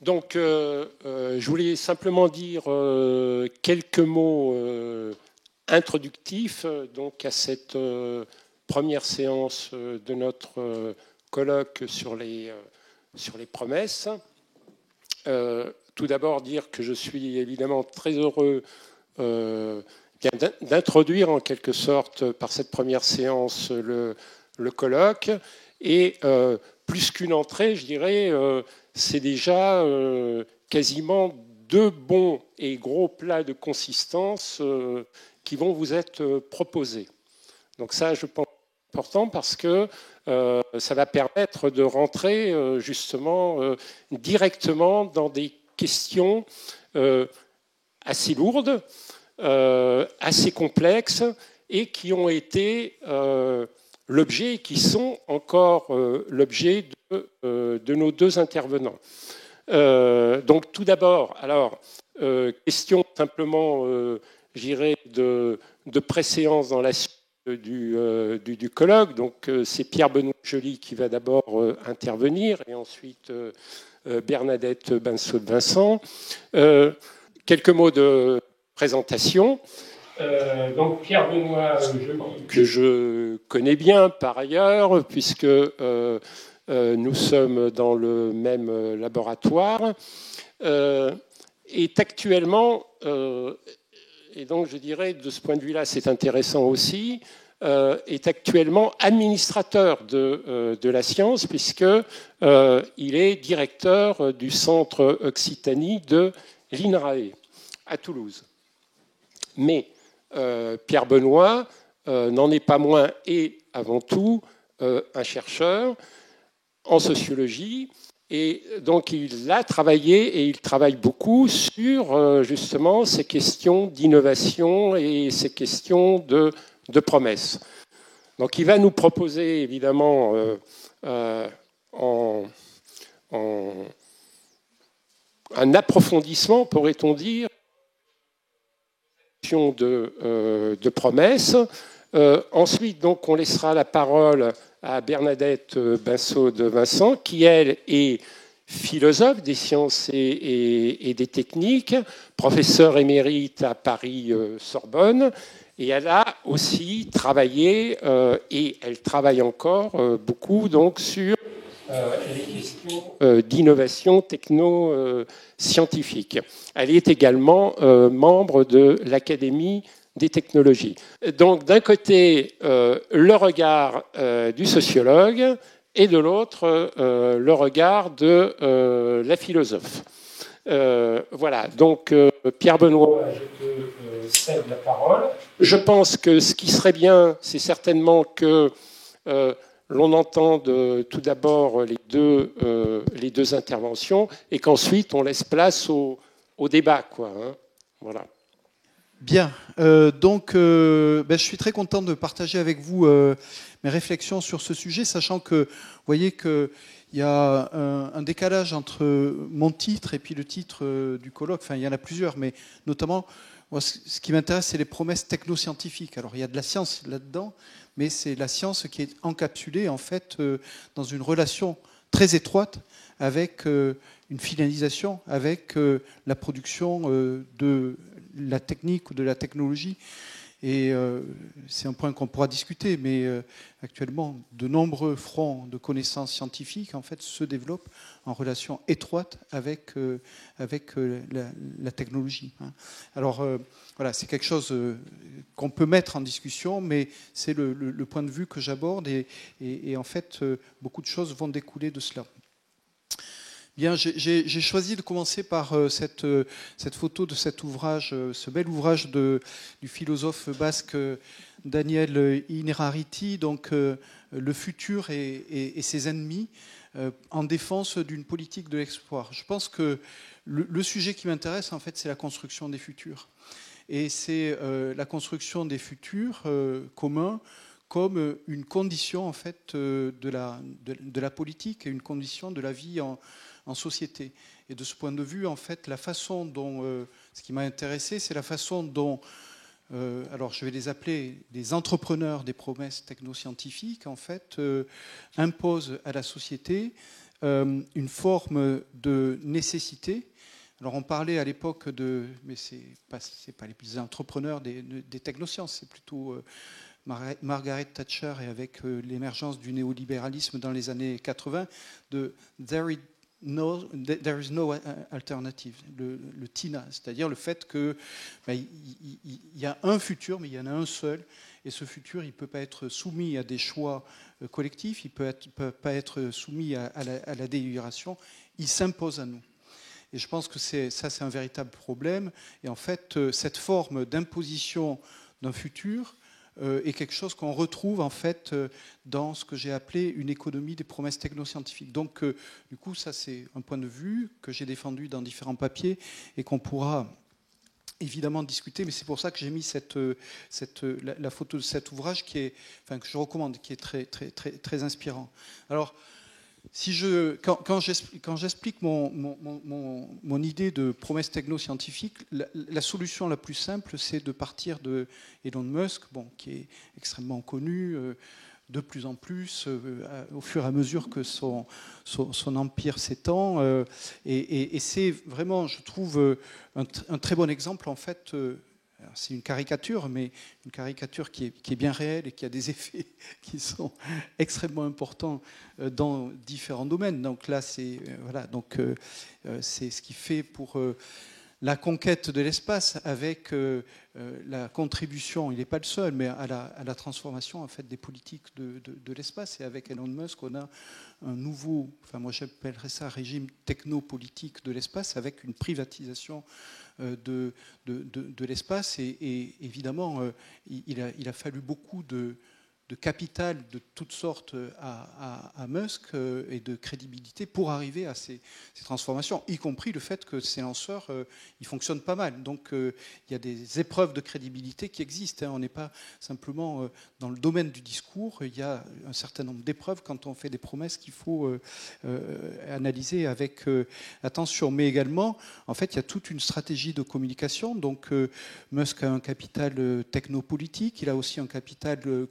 Donc, je voulais simplement dire quelques mots introductifs donc, à cette première séance de notre colloque sur les promesses. Tout d'abord, dire que je suis évidemment très heureux d'introduire en quelque sorte par cette première séance le colloque. Et plus qu'une entrée, je dirais, c'est déjà quasiment deux bons et gros plats de consistance qui vont vous être proposés. Donc ça, je pense, c'est important parce que ça va permettre de rentrer justement directement dans des questions assez lourdes, assez complexes et qui ont été l'objet, qui sont encore l'objet de nos deux intervenants. Donc tout d'abord, alors, question simplement, j'irai de préséance dans la suite du colloque. Donc c'est Pierre-Benoît Joly qui va d'abord intervenir et ensuite Bernadette Bensaud-Vincent. Quelques mots de présentation. Donc Pierre-Benoît Joly, que je connais bien par ailleurs, puisque nous sommes dans le même laboratoire, est actuellement, et donc je dirais de ce point de vue-là c'est intéressant aussi, est actuellement administrateur de la science, puisqu'il est directeur du centre Occitanie de l'INRAE à Toulouse. Mais Pierre Benoît n'en est pas moins et avant tout un chercheur en sociologie, et donc il a travaillé et il travaille beaucoup sur justement ces questions d'innovation et ces questions de promesses. Donc il va nous proposer évidemment un approfondissement, pourrait-on dire, de promesses. Ensuite, donc, on laissera la parole à Bernadette Bensaud-Vincent, qui, elle, est philosophe des sciences et des techniques, professeure émérite à Paris-Sorbonne, et elle a aussi travaillé, et elle travaille encore beaucoup donc, sur les questions d'innovation techno-scientifique. Elle est également membre de l'Académie des technologies. Donc d'un côté, le regard du sociologue et de l'autre, le regard de la philosophe. Voilà, donc Pierre Benoît, je te cède la parole. Je pense que ce qui serait bien, c'est certainement que l'on entende tout d'abord les deux interventions et qu'ensuite on laisse place au débat, quoi, hein. Voilà. Bien, donc je suis très content de partager avec vous mes réflexions sur ce sujet, sachant que vous voyez qu'il y a un décalage entre mon titre et puis le titre du colloque. Enfin, il y en a plusieurs, mais notamment, moi, ce qui m'intéresse, c'est les promesses technoscientifiques. Alors, il y a de la science là-dedans, mais c'est la science qui est encapsulée, en fait, dans une relation très étroite avec une finalisation, avec la production de la technique ou de la technologie. Et c'est un point qu'on pourra discuter, mais actuellement, de nombreux fronts de connaissances scientifiques en fait, se développent en relation étroite avec la technologie. Alors, voilà, c'est quelque chose qu'on peut mettre en discussion, mais c'est le point de vue que j'aborde, et en fait, beaucoup de choses vont découler de cela. Bien, j'ai choisi de commencer par cette photo de cet ouvrage, ce bel ouvrage du philosophe basque Daniel Innerarity, donc Le futur et ses ennemis, en défense d'une politique de l'espoir. Je pense que le sujet qui m'intéresse, en fait, c'est la construction des futurs. Et c'est la construction des futurs communs comme une condition, en fait, de la politique et une condition de la vie en société. Et de ce point de vue, en fait, la façon dont, ce qui m'a intéressé, c'est la façon dont, alors je vais les appeler des entrepreneurs des promesses technoscientifiques, en fait, imposent à la société une forme de nécessité. Alors on parlait à l'époque mais c'est pas les entrepreneurs des technosciences, c'est plutôt Margaret Thatcher et avec l'émergence du néolibéralisme dans les années 80, de there is no alternative, le TINA, c'est-à-dire le fait que il y a un futur, mais il y en a un seul, et ce futur, il ne peut pas être soumis à des choix collectifs, il ne peut pas être soumis à la délibération, il s'impose à nous. Et je pense que c'est un véritable problème. Et en fait, cette forme d'imposition d'un futur est quelque chose qu'on retrouve en fait dans ce que j'ai appelé une économie des promesses technoscientifiques. Donc, du coup, ça c'est un point de vue que j'ai défendu dans différents papiers et qu'on pourra évidemment discuter. Mais c'est pour ça que j'ai mis la photo de cet ouvrage que je recommande, qui est très très très très inspirant. Alors, quand j'explique mon idée de promesse technoscientifique, la solution la plus simple, c'est de partir de Elon Musk, qui est extrêmement connu, de plus en plus, au fur et à mesure que son empire s'étend. Et c'est vraiment, je trouve, un très bon exemple, en fait. C'est une caricature, mais une caricature qui est bien réelle et qui a des effets qui sont extrêmement importants dans différents domaines. Donc là, c'est ce qui fait pour la conquête de l'espace avec la contribution, il n'est pas le seul, mais à la transformation en fait, des politiques de l'espace. Et avec Elon Musk, on a un nouveau, moi j'appellerais ça régime technopolitique de l'espace avec une privatisation de l'espace. Et évidemment, il a fallu beaucoup de capital de toutes sortes à Musk et de crédibilité pour arriver à ces transformations, y compris le fait que ces lanceurs, ils fonctionnent pas mal. Donc il y a des épreuves de crédibilité qui existent. On n'est pas simplement dans le domaine du discours, il y a un certain nombre d'épreuves quand on fait des promesses qu'il faut analyser avec attention. Mais également, en fait, il y a toute une stratégie de communication. Donc Musk a un capital technopolitique, il a aussi un capital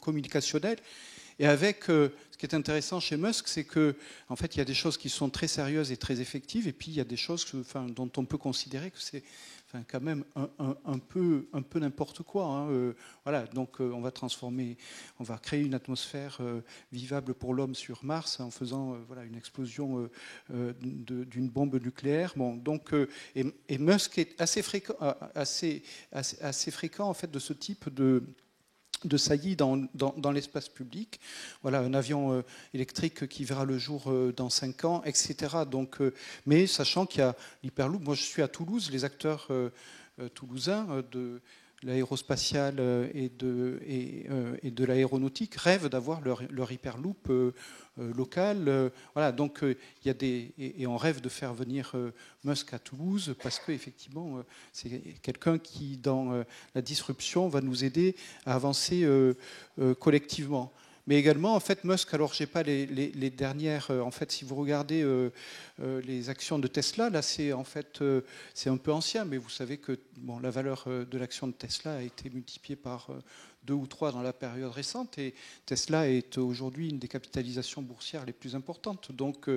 communicationnel. Et avec ce qui est intéressant chez Musk, c'est que en fait, il y a des choses qui sont très sérieuses et très effectives, et puis il y a des choses dont on peut considérer que c'est quand même un peu n'importe quoi. Voilà, donc on va créer une atmosphère vivable pour l'homme sur Mars en faisant une explosion d'une bombe nucléaire. Bon, donc et Musk est assez fréquent en fait de ce type de saillies dans l'espace public. Voilà, un avion électrique qui verra le jour dans 5 ans, etc. Donc, mais sachant qu'il y a l'Hyperloop. Moi, je suis à Toulouse. Les acteurs toulousains de l'aérospatiale et de l'aéronautique rêvent d'avoir leur Hyperloop local. Voilà, donc il y a et on rêve de faire venir Musk à Toulouse parce qu'effectivement, c'est quelqu'un qui, dans la disruption, va nous aider à avancer collectivement. Mais également, en fait, Musk, alors je n'ai pas les dernières, en fait, si vous regardez les actions de Tesla, là, c'est en fait, c'est un peu ancien, mais vous savez que la valeur de l'action de Tesla a été multipliée par 2 ou 3 dans la période récente, et Tesla est aujourd'hui une des capitalisations boursières les plus importantes. Donc,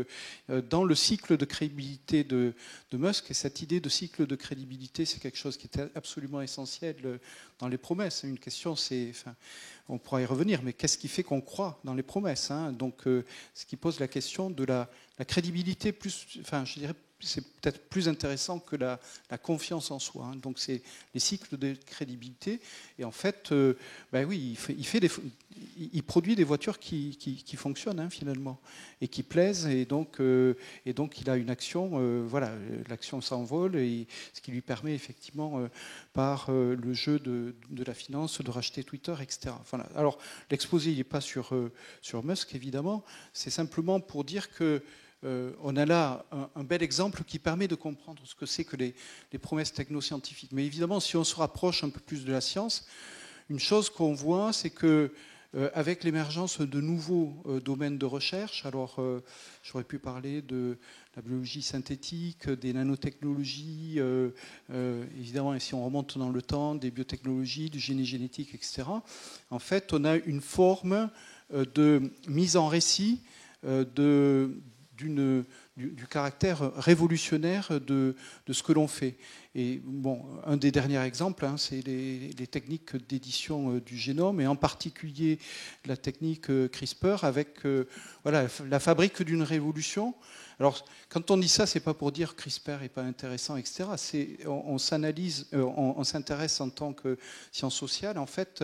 dans le cycle de crédibilité de Musk, et cette idée de cycle de crédibilité, c'est quelque chose qui est absolument essentiel dans les promesses. Une question, c'est, on pourra y revenir, mais qu'est-ce qui fait qu'on croit dans les promesses, Donc, ce qui pose la question de la crédibilité plus, je dirais, c'est peut-être plus intéressant que la confiance en soi. Donc, c'est les cycles de crédibilité. Et en fait, oui, il produit des voitures qui fonctionnent finalement et qui plaisent. Et donc il a une action. L'action s'envole, et ce qui lui permet effectivement, par le jeu de la finance, de racheter Twitter, etc. Voilà. Alors, l'exposé, il n'est pas sur Musk, évidemment. C'est simplement pour dire que on a là un bel exemple qui permet de comprendre ce que c'est que les promesses technoscientifiques. Mais évidemment, si on se rapproche un peu plus de la science, une chose qu'on voit, c'est que avec l'émergence de nouveaux domaines de recherche, alors j'aurais pu parler de la biologie synthétique, des nanotechnologies, évidemment, et si on remonte dans le temps, des biotechnologies, du génie génétique, etc. En fait, on a une forme de mise en récit du caractère révolutionnaire de ce que l'on fait. Et bon, un des derniers exemples, hein, c'est les techniques d'édition du génome, et en particulier la technique CRISPR, avec voilà, la fabrique d'une révolution. Alors, quand on dit ça, c'est pas pour dire que CRISPR n'est pas intéressant, etc. On s'analyse, on s'intéresse en tant que science sociale, en fait,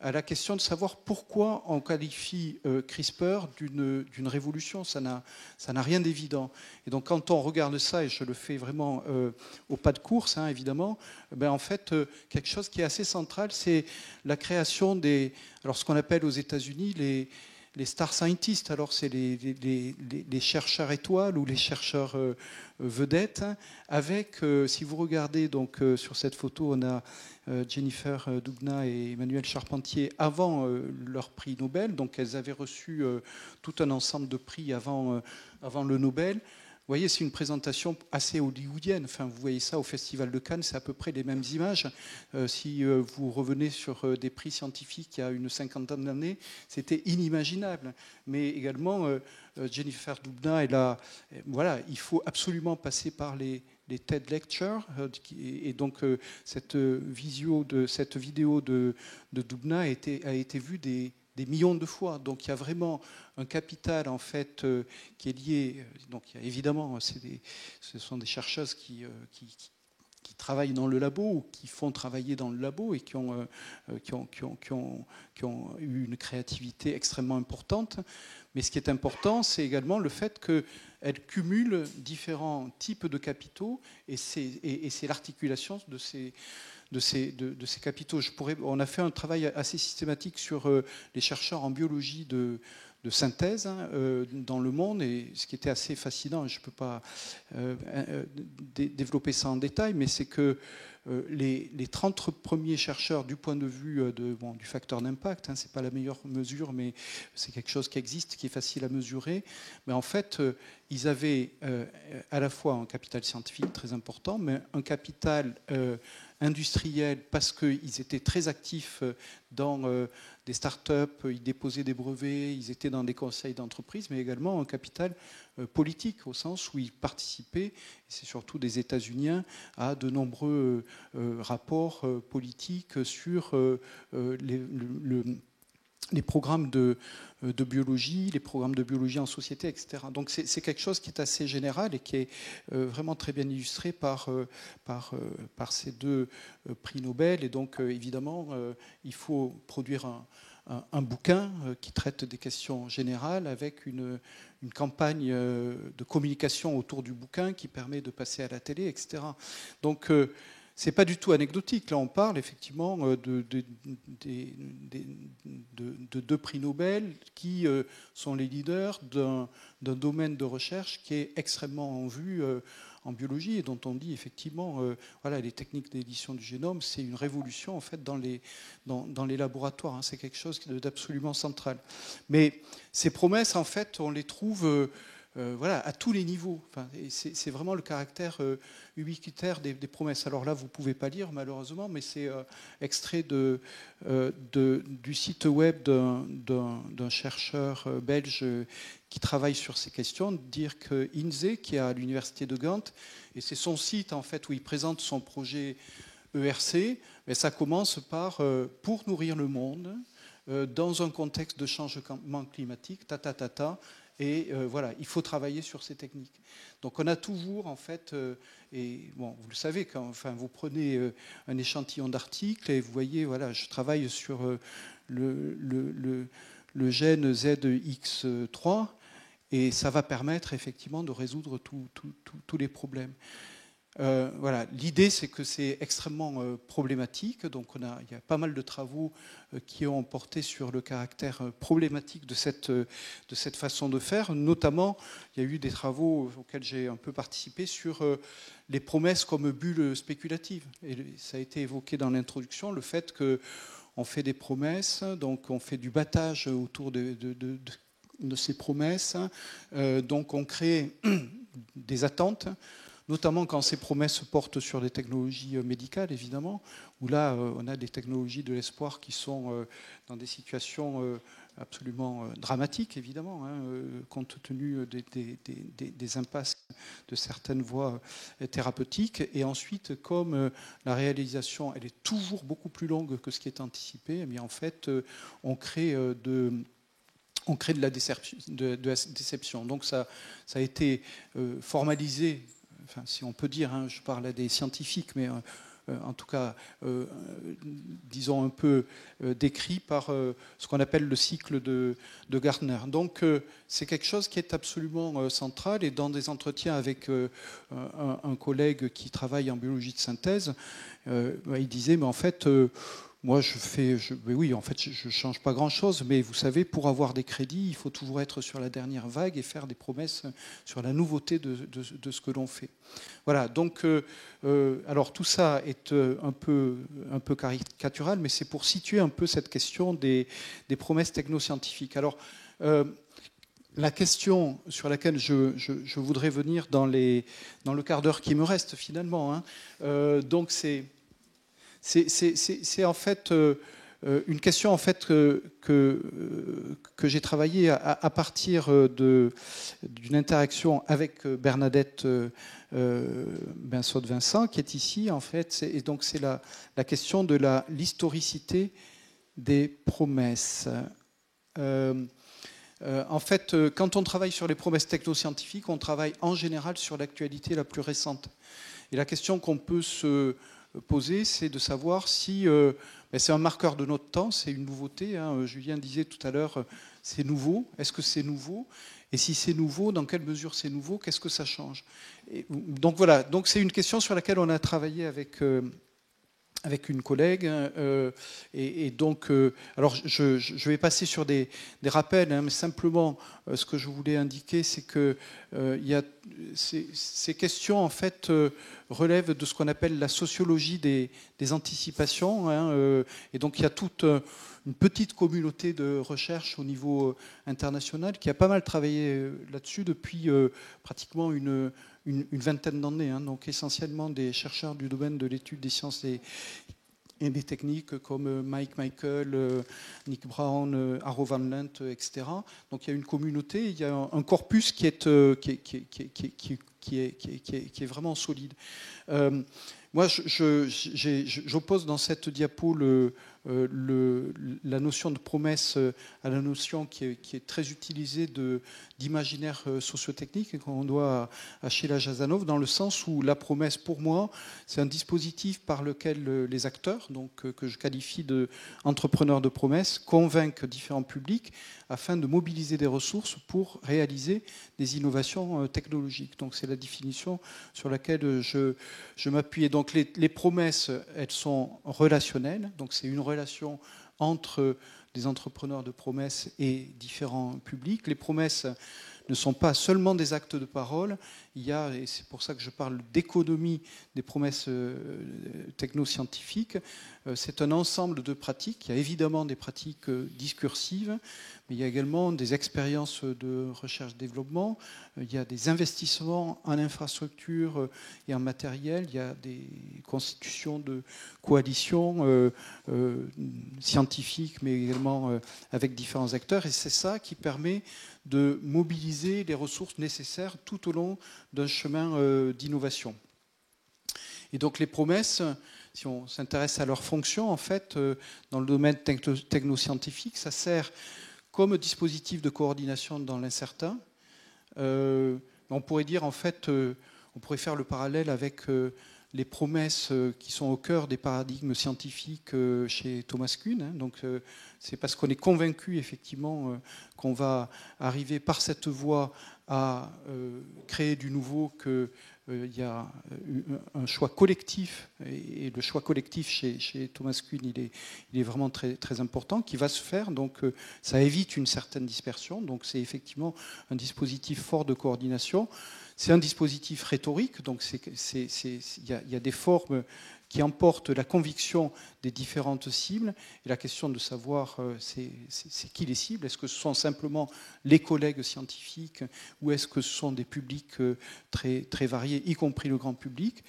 à la question de savoir pourquoi on qualifie CRISPR d'une révolution. Ça n'a rien d'évident. Et donc quand on regarde ça, et je le fais vraiment au pas de course, hein, évidemment, ben, en fait, quelque chose qui est assez central, c'est la création alors ce qu'on appelle aux États-Unis les star scientists. Alors c'est les chercheurs étoiles ou les chercheurs vedettes, hein, avec, si vous regardez donc sur cette photo, on a Jennifer Doudna et Emmanuel Charpentier avant leur prix Nobel. Donc elles avaient reçu tout un ensemble de prix avant le Nobel. Vous voyez, c'est une présentation assez hollywoodienne. Enfin, vous voyez ça au Festival de Cannes, c'est à peu près les mêmes images. Si vous revenez sur des prix scientifiques il y a une cinquantaine d'années, c'était inimaginable. Mais également, Jennifer Doudna, voilà, il faut absolument passer par les TED Lectures. Et donc, cette vidéo de Doudna a été vue des millions de fois. Donc il y a vraiment un capital en fait qui est lié. Donc il y a, évidemment, ce sont des chercheuses qui travaillent dans le labo ou qui font travailler dans le labo et qui ont eu une créativité extrêmement importante. Mais ce qui est important, c'est également le fait qu'elles cumulent différents types de capitaux, et c'est l'articulation de ces capitaux. On a fait un travail assez systématique sur les chercheurs en biologie de synthèse, hein, dans le monde, et ce qui était assez fascinant, je ne peux pas développer ça en détail, mais c'est que les 30 premiers chercheurs du point de vue du facteur d'impact, hein, ce n'est pas la meilleure mesure, mais c'est quelque chose qui existe, qui est facile à mesurer, mais en fait, ils avaient à la fois un capital scientifique très important, mais un capital industriels parce qu'ils étaient très actifs dans des startups, ils déposaient des brevets, ils étaient dans des conseils d'entreprise, mais également un capital politique au sens où ils participaient, et c'est surtout des États-Uniens, à de nombreux rapports politiques sur les programmes de biologie, les programmes de biologie en société, etc. Donc c'est quelque chose qui est assez général et qui est vraiment très bien illustré par ces deux prix Nobel. Et donc évidemment, il faut produire un bouquin qui traite des questions générales avec une campagne de communication autour du bouquin qui permet de passer à la télé, etc. Donc c'est pas du tout anecdotique. Là, on parle effectivement de deux prix Nobel qui sont les leaders d'un domaine de recherche qui est extrêmement en vue en biologie et dont on dit effectivement, voilà, les techniques d'édition du génome, c'est une révolution en fait dans les laboratoires. Hein. C'est quelque chose d'absolument central. Mais ces promesses, en fait, on les trouve voilà, à tous les niveaux. Enfin, c'est vraiment le caractère ubiquitaire des promesses. Alors là, vous ne pouvez pas lire, malheureusement, mais c'est extrait du site web d'un chercheur belge qui travaille sur ces questions, Dirk Inze, qui est à l'université de Gand. Et c'est son site, en fait, où il présente son projet ERC. Mais ça commence par « Pour nourrir le monde, dans un contexte de changement climatique, et voilà, il faut travailler sur ces techniques. » Donc on a toujours, en fait, et bon, vous le savez, quand enfin, vous prenez un échantillon d'articles et vous voyez, voilà, je travaille sur le gène ZX3, et ça va permettre effectivement de résoudre tous les problèmes. Voilà. L'idée, c'est que c'est extrêmement problématique. Donc, il y a pas mal de travaux qui ont porté sur le caractère problématique de cette façon de faire. Notamment, il y a eu des travaux auxquels j'ai un peu participé sur les promesses comme bulles spéculatives. Et ça a été évoqué dans l'introduction, le fait qu'on fait des promesses, donc on fait du battage autour de ces promesses. Donc, on crée des attentes, notamment quand ces promesses portent sur des technologies médicales, évidemment, où là, on a des technologies de l'espoir qui sont dans des situations absolument dramatique, évidemment, hein, compte tenu des impasses de certaines voies thérapeutiques. Et ensuite, comme la réalisation elle est toujours beaucoup plus longue que ce qui est anticipé, eh bien, en fait, on crée de la déception. Donc ça a été formalisé, enfin, si on peut dire, hein, je parle à des scientifiques, mais en tout cas, disons un peu décrit par ce qu'on appelle le cycle de Gardner. Donc c'est quelque chose qui est absolument central, et dans des entretiens avec un collègue qui travaille en biologie de synthèse, il disait, mais en fait... moi, oui, en fait, je ne change pas grand-chose, mais vous savez, pour avoir des crédits, il faut toujours être sur la dernière vague et faire des promesses sur la nouveauté de ce que l'on fait. Voilà, donc, alors tout ça est un peu caricatural, mais c'est pour situer un peu cette question des promesses technoscientifiques. Alors, la question sur laquelle je voudrais venir dans le quart d'heure qui me reste, finalement, hein, donc c'est en fait une question en fait que j'ai travaillé à partir d'une interaction avec Bernadette Bensaud-Vincent, qui est ici en fait, et donc c'est la question de l'historicité des promesses. En fait, quand on travaille sur les promesses technoscientifiques, on travaille en général sur l'actualité la plus récente. Et la question qu'on peut se poser, c'est de savoir si c'est un marqueur de notre temps, c'est une nouveauté. Hein. Julien disait tout à l'heure, c'est nouveau. Est-ce que c'est nouveau? Et si c'est nouveau, dans quelle mesure c'est nouveau? Qu'est-ce que ça change? Donc voilà, donc c'est une question sur laquelle on a travaillé avec une collègue, et donc, alors je vais passer sur des rappels, hein, mais simplement ce que je voulais indiquer, c'est que ces questions en fait relèvent de ce qu'on appelle la sociologie des anticipations, hein, et donc il y a toute une petite communauté de recherche au niveau international qui a pas mal travaillé là-dessus depuis pratiquement une vingtaine d'années, hein, donc essentiellement des chercheurs du domaine de l'étude des sciences et des techniques comme Mike Michael, Nick Brown, Arro Van Lent, etc. Donc il y a une communauté, il y a un corpus qui est vraiment solide. Moi, j'oppose dans cette diapo la notion de promesse à la notion qui est très utilisée d'imaginaire sociotechnique et qu'on doit à Sheila Jazanov, dans le sens où la promesse, pour moi, c'est un dispositif par lequel les acteurs, donc que je qualifie d'entrepreneurs de promesses, convainquent différents publics afin de mobiliser des ressources pour réaliser des innovations technologiques. Donc c'est la définition sur laquelle je m'appuie. Donc les promesses, elles sont relationnelles, donc c'est une relation entre des entrepreneurs de promesses et différents publics. Les promesses ne sont pas seulement des actes de parole, il y a, et c'est pour ça que je parle d'économie des promesses technoscientifiques, c'est un ensemble de pratiques. Il y a évidemment des pratiques discursives, mais il y a également des expériences de recherche-développement, il y a des investissements en infrastructure et en matériel, il y a des constitutions de coalitions scientifiques, mais également avec différents acteurs, et c'est ça qui permet de mobiliser les ressources nécessaires tout au long d'un chemin d'innovation. Et donc les promesses, si on s'intéresse à leur fonction, en fait, dans le domaine technoscientifique, ça sert comme dispositif de coordination dans l'incertain. On pourrait dire, en fait, on pourrait faire le parallèle avec les promesses qui sont au cœur des paradigmes scientifiques chez Thomas Kuhn. Hein. Donc, c'est parce qu'on est convaincu, effectivement, qu'on va arriver par cette voie à créer du nouveau qu'il y a un choix collectif, et le choix collectif chez Thomas Kuhn, il est vraiment très, très important, qui va se faire. Donc, ça évite une certaine dispersion. Donc, c'est effectivement un dispositif fort de coordination. C'est un dispositif rhétorique, donc il y a des formes qui emportent la conviction des différentes cibles. Et la question de savoir c'est qui les cibles. Est-ce que ce sont simplement les collègues scientifiques ou est-ce que ce sont des publics très, très variés, y compris le grand public?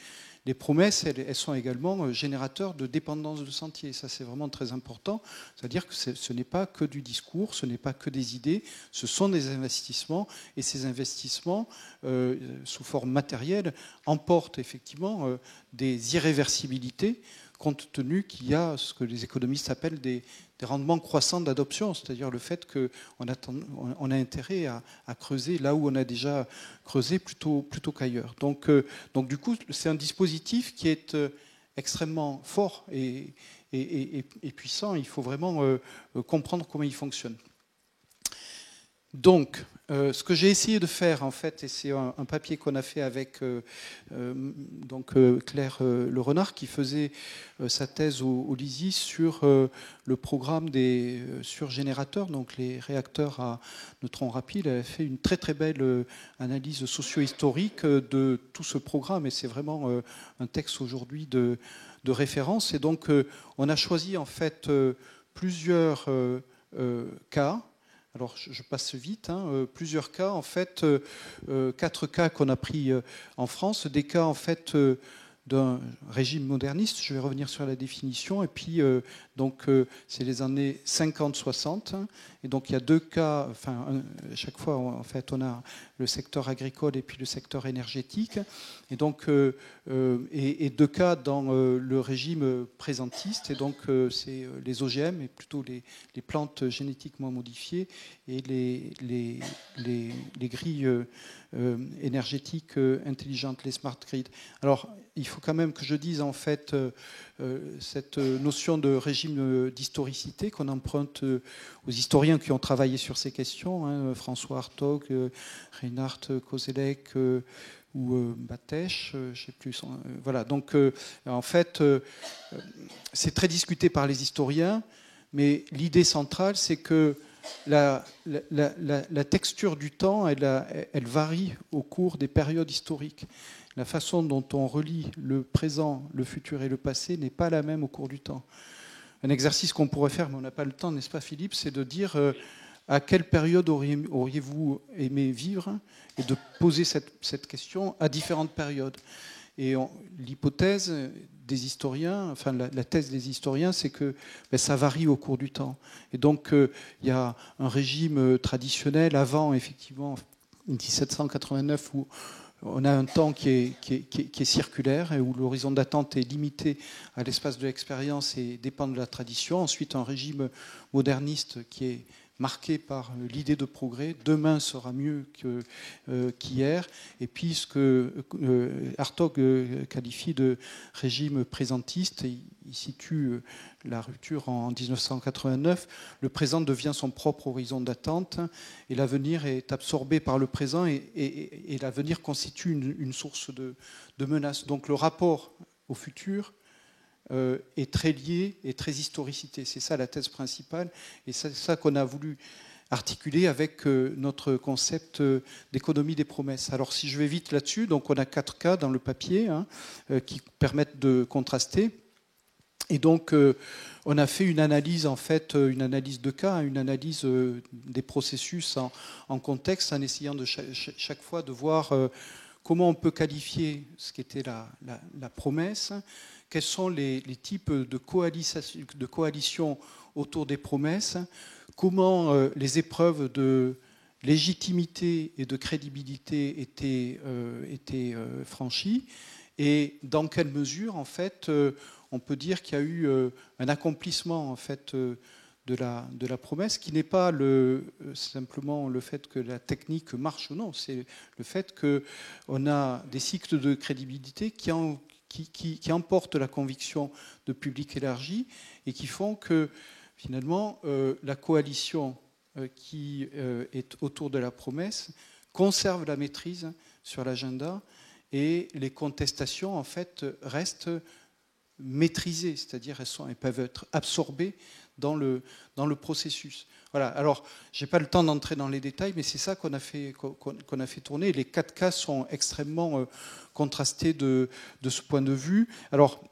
les promesses, elles sont également générateurs de dépendance de sentier. Ça, c'est vraiment très important. C'est-à-dire que ce n'est pas que du discours, ce n'est pas que des idées, ce sont des investissements. Et ces investissements, sous forme matérielle, emportent effectivement des irréversibilités, compte tenu qu'il y a ce que les économistes appellent des rendements croissants d'adoption, c'est-à-dire le fait qu'on a intérêt à creuser là où on a déjà creusé plutôt qu'ailleurs. Donc du coup, c'est un dispositif qui est extrêmement fort et puissant. Il faut vraiment comprendre comment il fonctionne. Donc, ce que j'ai essayé de faire, en fait, et c'est un papier qu'on a fait avec Claire Le Renard, qui faisait sa thèse au LISI sur le programme des surgénérateurs, donc les réacteurs à neutrons rapides. Elle a fait une très très belle analyse socio-historique de tout ce programme, et c'est vraiment un texte aujourd'hui de référence. Et donc, on a choisi en fait plusieurs cas. Alors, je passe vite. Plusieurs cas, en fait, 4 cas qu'on a pris en France, des cas en fait d'un régime moderniste. Je vais revenir sur la définition. Et puis, c'est les années 50-60. Et donc, il y a 2 cas. Enfin, à chaque fois, en fait, on a le secteur agricole et puis le secteur énergétique. Et donc, 2 cas dans le régime présentiste. Et donc, c'est les OGM, et plutôt les plantes génétiquement modifiées et les grilles énergétiques intelligentes, les smart grids. Alors, il faut quand même que je dise, en fait, cette notion de régime d'historicité qu'on emprunte aux historiens qui ont travaillé sur ces questions, François Hartog, Reinhard Koselleck, ou Batèche, je ne sais plus. Voilà, donc en fait, c'est très discuté par les historiens, mais l'idée centrale, c'est que la texture du temps, elle varie au cours des périodes historiques. La façon dont on relie le présent, le futur et le passé n'est pas la même au cours du temps. Un exercice qu'on pourrait faire, mais on n'a pas le temps, n'est-ce pas Philippe, c'est de dire à quelle période auriez-vous aimé vivre et de poser cette question à différentes périodes. Et l'hypothèse des historiens, enfin la thèse des historiens, c'est que ça varie au cours du temps. Et donc il y a un régime traditionnel avant, effectivement, 1789, où on a un temps qui est circulaire et où l'horizon d'attente est limité à l'espace de l'expérience et dépend de la tradition. Ensuite, un régime moderniste qui est marqué par l'idée de progrès. Demain sera mieux qu'hier. Et puis ce que Hartog qualifie de régime présentiste, et il situe la rupture en 1989, le présent devient son propre horizon d'attente et l'avenir est absorbé par le présent et l'avenir constitue une source de menace. Donc le rapport au futur est très lié et très historicité. C'est ça la thèse principale et c'est ça qu'on a voulu articuler avec notre concept d'économie des promesses. Alors si je vais vite là-dessus, donc on a 4 cas dans le papier qui permettent de contraster. Et donc on a fait une analyse, en fait, une analyse de cas, une analyse des processus en contexte, en essayant de chaque fois de voir comment on peut qualifier ce qu'était la promesse, quels sont les types de coalition autour des promesses, comment les épreuves de légitimité et de crédibilité étaient franchies, et dans quelle mesure, en fait, on peut dire qu'il y a eu un accomplissement, en fait, de la promesse, qui n'est pas simplement le fait que la technique marche ou non, c'est le fait qu'on a des cycles de crédibilité qui emportent la conviction de public élargi et qui font que, finalement, la coalition qui est autour de la promesse conserve la maîtrise sur l'agenda et les contestations, en fait, restent maîtrisées, c'est-à-dire elles peuvent être absorbées dans le processus. Voilà. Alors, je n'ai pas le temps d'entrer dans les détails, mais c'est ça qu'on a fait tourner. Les 4 cas sont extrêmement contrastés de ce point de vue. Alors,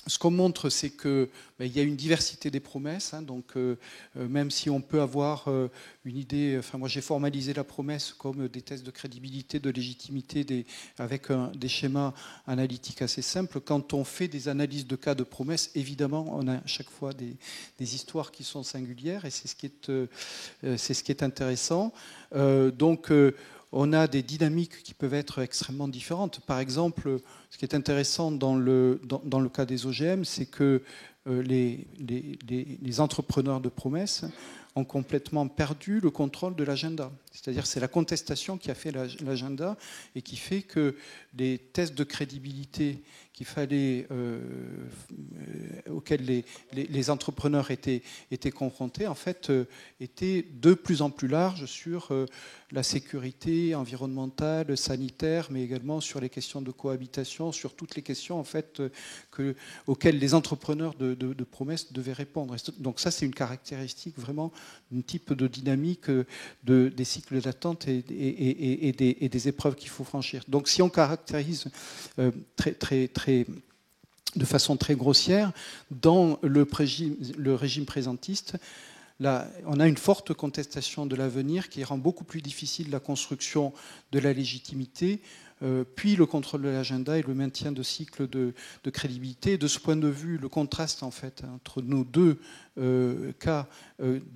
ce qu'on montre, c'est qu'il y a une diversité des promesses. Donc, même si on peut avoir une idée, enfin, moi j'ai formalisé la promesse comme des tests de crédibilité, de légitimité, avec des schémas analytiques assez simples. Quand on fait des analyses de cas de promesses, évidemment, on a à chaque fois des histoires qui sont singulières, et c'est ce qui est intéressant. Donc, on a des dynamiques qui peuvent être extrêmement différentes. Par exemple, ce qui est intéressant dans le cas des OGM, c'est que les entrepreneurs de promesses ont complètement perdu le contrôle de l'agenda. C'est-à-dire c'est la contestation qui a fait l'agenda et qui fait que les tests de crédibilité auxquels les entrepreneurs étaient confrontés, en fait, étaient de plus en plus larges sur la sécurité environnementale, sanitaire, mais également sur les questions de cohabitation, sur toutes les questions en fait, auxquelles les entrepreneurs de promesses devaient répondre. Donc ça, c'est une caractéristique vraiment d'un type de dynamique des cycles d'attente et des épreuves qu'il faut franchir. Donc si on caractérise de façon très grossière, dans le régime présentiste, là, on a une forte contestation de l'avenir qui rend beaucoup plus difficile la construction de la légitimité, puis le contrôle de l'agenda et le maintien de cycles de crédibilité. De ce point de vue, le contraste en fait entre nos deux cas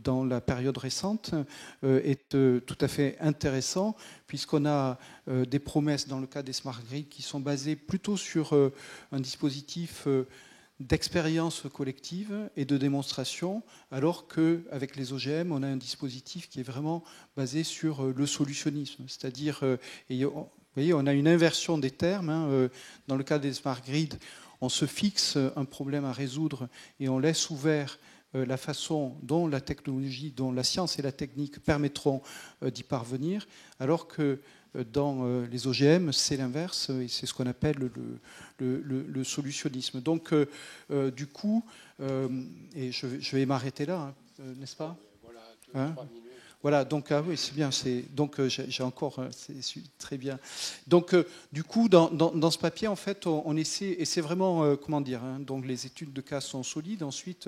dans la période récente est tout à fait intéressant, puisqu'on a des promesses dans le cas des smart grids qui sont basées plutôt sur un dispositif d'expérience collective et de démonstration, alors qu'avec les OGM, on a un dispositif qui est vraiment basé sur le solutionnisme. C'est-à-dire, vous voyez, on a une inversion des termes. Dans le cas des smart grids, on se fixe un problème à résoudre et on laisse ouvert la façon dont la technologie, dont la science et la technique permettront d'y parvenir, alors que dans les OGM, c'est l'inverse, et c'est ce qu'on appelle le solutionnisme. Donc, du coup, et je vais m'arrêter là, n'est-ce pas ? Voilà, 2-3 minutes. Voilà, donc oui, c'est bien. Donc j'ai encore, c'est très bien. Donc du coup, dans ce papier, en fait, on essaie, et c'est vraiment, comment dire, donc les études de cas sont solides. Ensuite,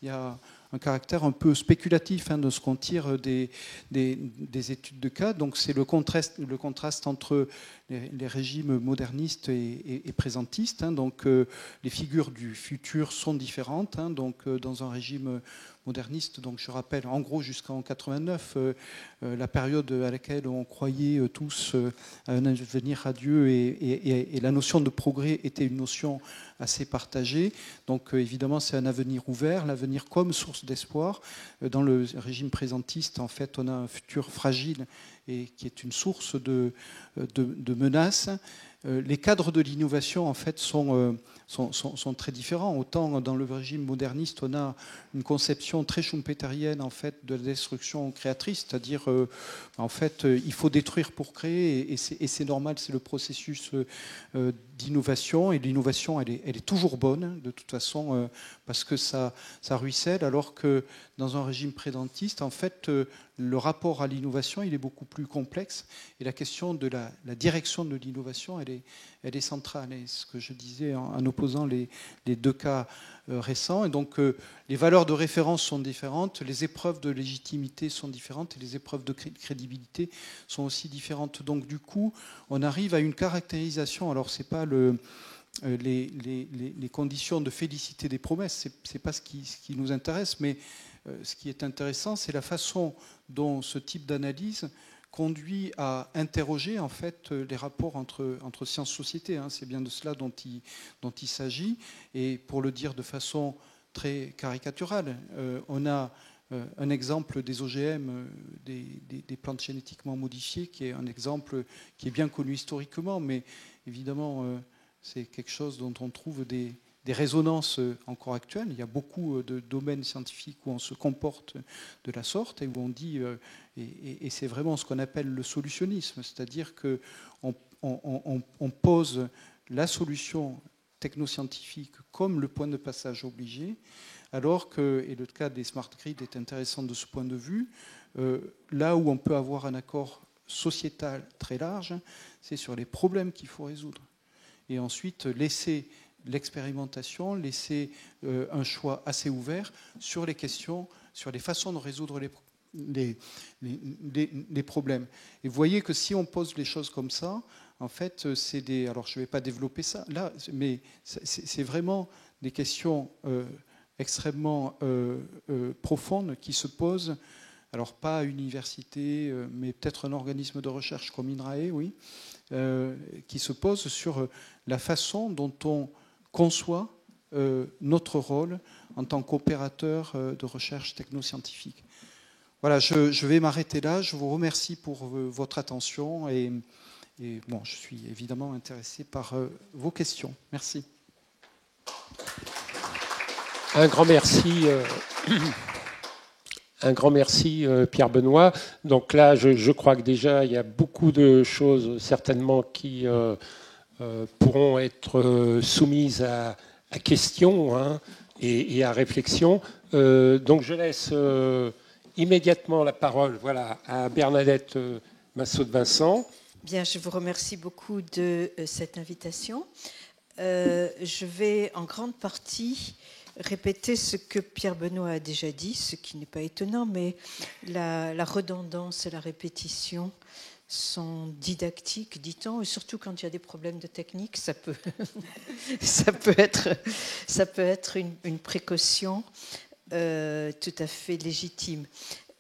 il y a un caractère un peu spéculatif de ce qu'on tire des études de cas. Donc c'est le contraste entre les régimes modernistes et présentistes. Donc les figures du futur sont différentes. Donc dans un régime moderniste, donc je rappelle, en gros jusqu'en 89, la période à laquelle on croyait tous à un avenir radieux et la notion de progrès était une notion assez partagée. Donc évidemment, c'est un avenir ouvert, l'avenir comme source d'espoir. Dans le régime présentiste, en fait, on a un futur fragile et qui est une source de menaces. Les cadres de l'innovation, en fait, sont très différents. Autant dans le régime moderniste, on a une conception très schumpeterienne en fait de la destruction créatrice, c'est-à-dire en fait il faut détruire pour créer, et c'est normal, c'est le processus d'innovation, et l'innovation elle est toujours bonne de toute façon parce que ça ruisselle, alors que dans un régime prédentiste, en fait le rapport à l'innovation il est beaucoup plus complexe, et la question de la direction de l'innovation elle est centrale, et ce que je disais en opposant les deux cas récents. Et donc les valeurs de référence sont différentes, les épreuves de légitimité sont différentes, et les épreuves de crédibilité sont aussi différentes. Donc du coup, on arrive à une caractérisation. Alors c'est pas les conditions de félicité des promesses, c'est pas ce qui nous intéresse, mais ce qui est intéressant, c'est la façon dont ce type d'analyse conduit à interroger en fait les rapports entre sciences-société. C'est bien de cela dont il s'agit. Et pour le dire de façon très caricaturale, on a un exemple des OGM, des plantes génétiquement modifiées, qui est un exemple qui est bien connu historiquement, mais évidemment c'est quelque chose dont on trouve des résonances encore actuelles. Il y a beaucoup de domaines scientifiques où on se comporte de la sorte et où on dit, et c'est vraiment ce qu'on appelle le solutionnisme, c'est-à-dire qu'on pose la solution technoscientifique comme le point de passage obligé, alors que, et le cas des smart grids est intéressant de ce point de vue, là où on peut avoir un accord sociétal très large, c'est sur les problèmes qu'il faut résoudre. Et ensuite laisser l'expérimentation, laisser un choix assez ouvert sur les questions, sur les façons de résoudre les problèmes. Et vous voyez que si on pose les choses comme ça, en fait, c'est des... Alors, je ne vais pas développer ça là, mais c'est vraiment des questions extrêmement profondes qui se posent. Alors, pas à l'université, mais peut-être un organisme de recherche comme INRAE, oui, qui se pose sur la façon dont on conçoit notre rôle en tant qu'opérateur de recherche technoscientifique. Voilà, je vais m'arrêter là. Je vous remercie pour votre attention et bon, je suis évidemment intéressé par vos questions. Merci. Un grand merci. Un grand merci, Pierre-Benoît. Donc là, je crois que déjà, il y a beaucoup de choses certainement qui pourront être soumises à questions, hein, et à réflexion. Donc je laisse immédiatement la parole, voilà, à Bernadette Massaud-Vincent. Bien, je vous remercie beaucoup de cette invitation. Je vais en grande partie répéter ce que Pierre-Benoît a déjà dit, ce qui n'est pas étonnant, mais la redondance et la répétition sont didactiques, dit-on, et surtout quand il y a des problèmes de technique, ça peut, ça peut être une précaution tout à fait légitime.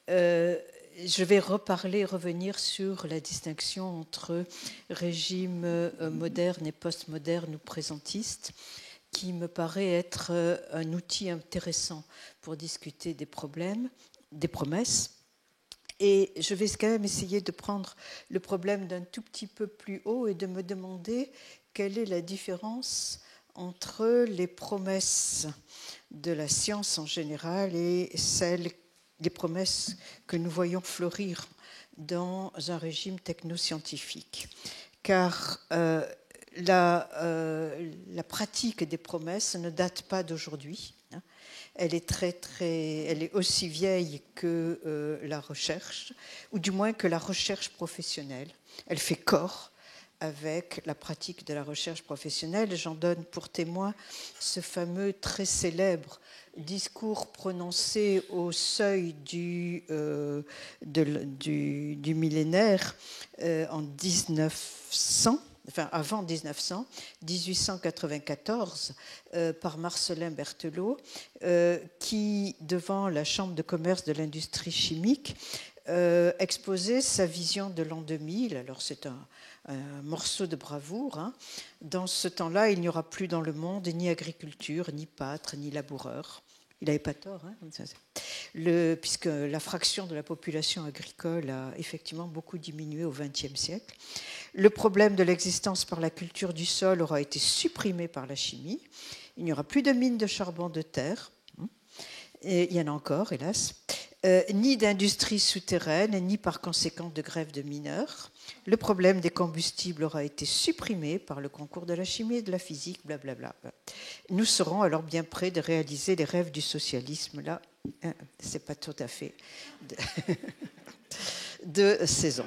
Je vais revenir sur la distinction entre régime moderne et postmoderne ou présentiste, qui me paraît être un outil intéressant pour discuter des problèmes, des promesses. Et je vais quand même essayer de prendre le problème d'un tout petit peu plus haut et de me demander quelle est la différence entre les promesses de la science en général et les promesses que nous voyons fleurir dans un régime technoscientifique. Car la pratique des promesses ne date pas d'aujourd'hui. Elle est elle est aussi vieille que la recherche, ou du moins que la recherche professionnelle. Elle fait corps avec la pratique de la recherche professionnelle. J'en donne pour témoin ce fameux très célèbre discours prononcé au seuil du millénaire en 1900. Enfin, avant 1900, 1894, par Marcellin Berthelot, qui, devant la Chambre de commerce de l'industrie chimique, exposait sa vision de l'an 2000. Alors, c'est un morceau de bravoure. Hein. Dans ce temps-là, il n'y aura plus dans le monde ni agriculture, ni pâtres, ni laboureurs. Il n'avait pas tort, hein, puisque la fraction de la population agricole a effectivement beaucoup diminué au XXe siècle. Le problème de l'existence par la culture du sol aura été supprimé par la chimie. Il n'y aura plus de mines de charbon de terre. Et il y en a encore, hélas. Ni d'industrie souterraine, ni par conséquent de grève de mineurs. Le problème des combustibles aura été supprimé par le concours de la chimie et de la physique, blablabla. Nous serons alors bien près de réaliser les rêves du socialisme. Là, c'est pas tout à fait de saison.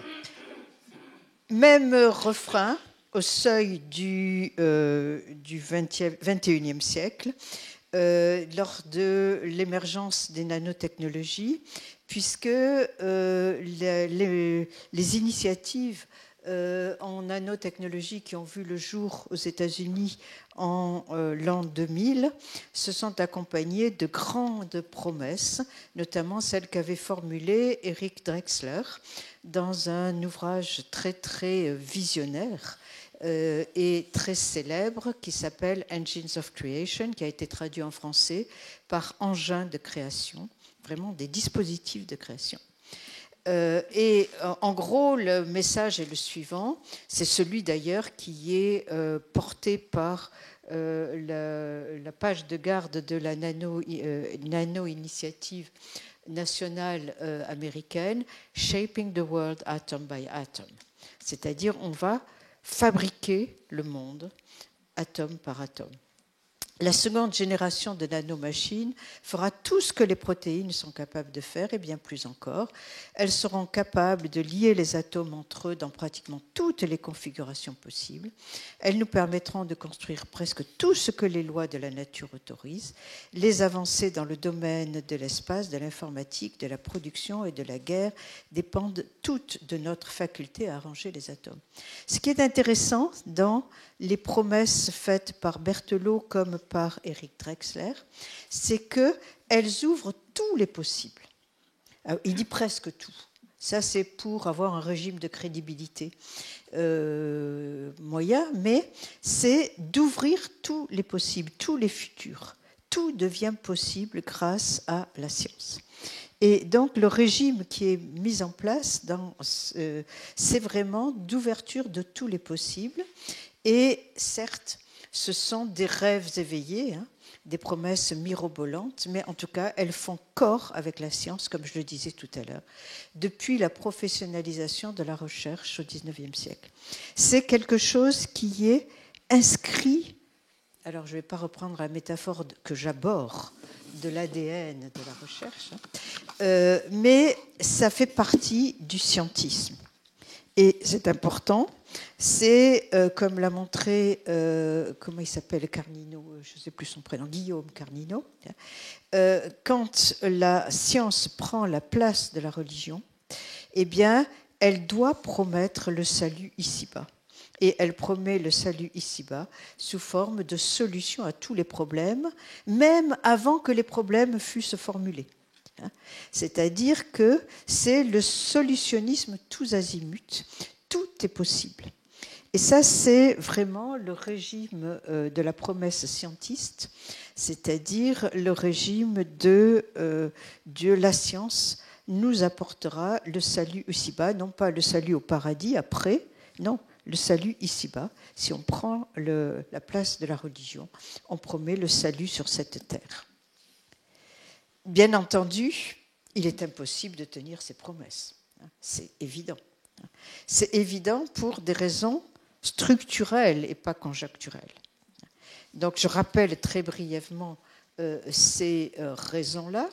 Même refrain au seuil du XXIe siècle, lors de l'émergence des nanotechnologies, puisque les initiatives en nanotechnologie qui ont vu le jour aux États-Unis en l'an 2000 se sont accompagnées de grandes promesses, notamment celles qu'avait formulées Eric Drexler dans un ouvrage très très visionnaire et très célèbre qui s'appelle Engines of Creation, qui a été traduit en français par engins de création, vraiment des dispositifs de création. Et en gros, le message est le suivant, c'est celui d'ailleurs qui est porté par la page de garde de la nano-initiative nationale américaine, Shaping the World Atom by Atom. C'est-à-dire, on va fabriquer le monde atome par atome. La seconde génération de nanomachines fera tout ce que les protéines sont capables de faire et bien plus encore. Elles seront capables de lier les atomes entre eux dans pratiquement toutes les configurations possibles. Elles nous permettront de construire presque tout ce que les lois de la nature autorisent. Les avancées dans le domaine de l'espace, de l'informatique, de la production et de la guerre dépendent toutes de notre faculté à arranger les atomes. Ce qui est intéressant dans les promesses faites par Berthelot comme par Eric Drexler, c'est qu'elles ouvrent tous les possibles. Alors, il dit presque tout. Ça, c'est pour avoir un régime de crédibilité moyen, mais c'est d'ouvrir tous les possibles, tous les futurs. Tout devient possible grâce à la science. Et donc, le régime qui est mis en place, c'est vraiment d'ouverture de tous les possibles. Et certes, ce sont des rêves éveillés, des promesses mirobolantes, mais en tout cas, elles font corps avec la science, comme je le disais tout à l'heure, depuis la professionnalisation de la recherche au XIXe siècle. C'est quelque chose qui est inscrit, alors je ne vais pas reprendre la métaphore que j'aborde de l'ADN de la recherche, mais ça fait partie du scientisme. Et c'est important. C'est, comme l'a montré, comment il s'appelle, Carnino, je ne sais plus son prénom, Guillaume Carnino, quand la science prend la place de la religion, eh bien, elle doit promettre le salut ici-bas. Et elle promet le salut ici-bas sous forme de solution à tous les problèmes, même avant que les problèmes fussent formulés. C'est-à-dire que c'est le solutionnisme tous azimuts, tout est possible. Et ça, c'est vraiment le régime de la promesse scientiste, c'est-à-dire le régime de la science nous apportera le salut ici-bas, non pas le salut au paradis après, non, le salut ici-bas. Si on prend la place de la religion, on promet le salut sur cette terre. Bien entendu, il est impossible de tenir ces promesses. C'est évident. C'est évident pour des raisons structurelles et pas conjoncturelles. Donc, je rappelle très brièvement ces raisons-là.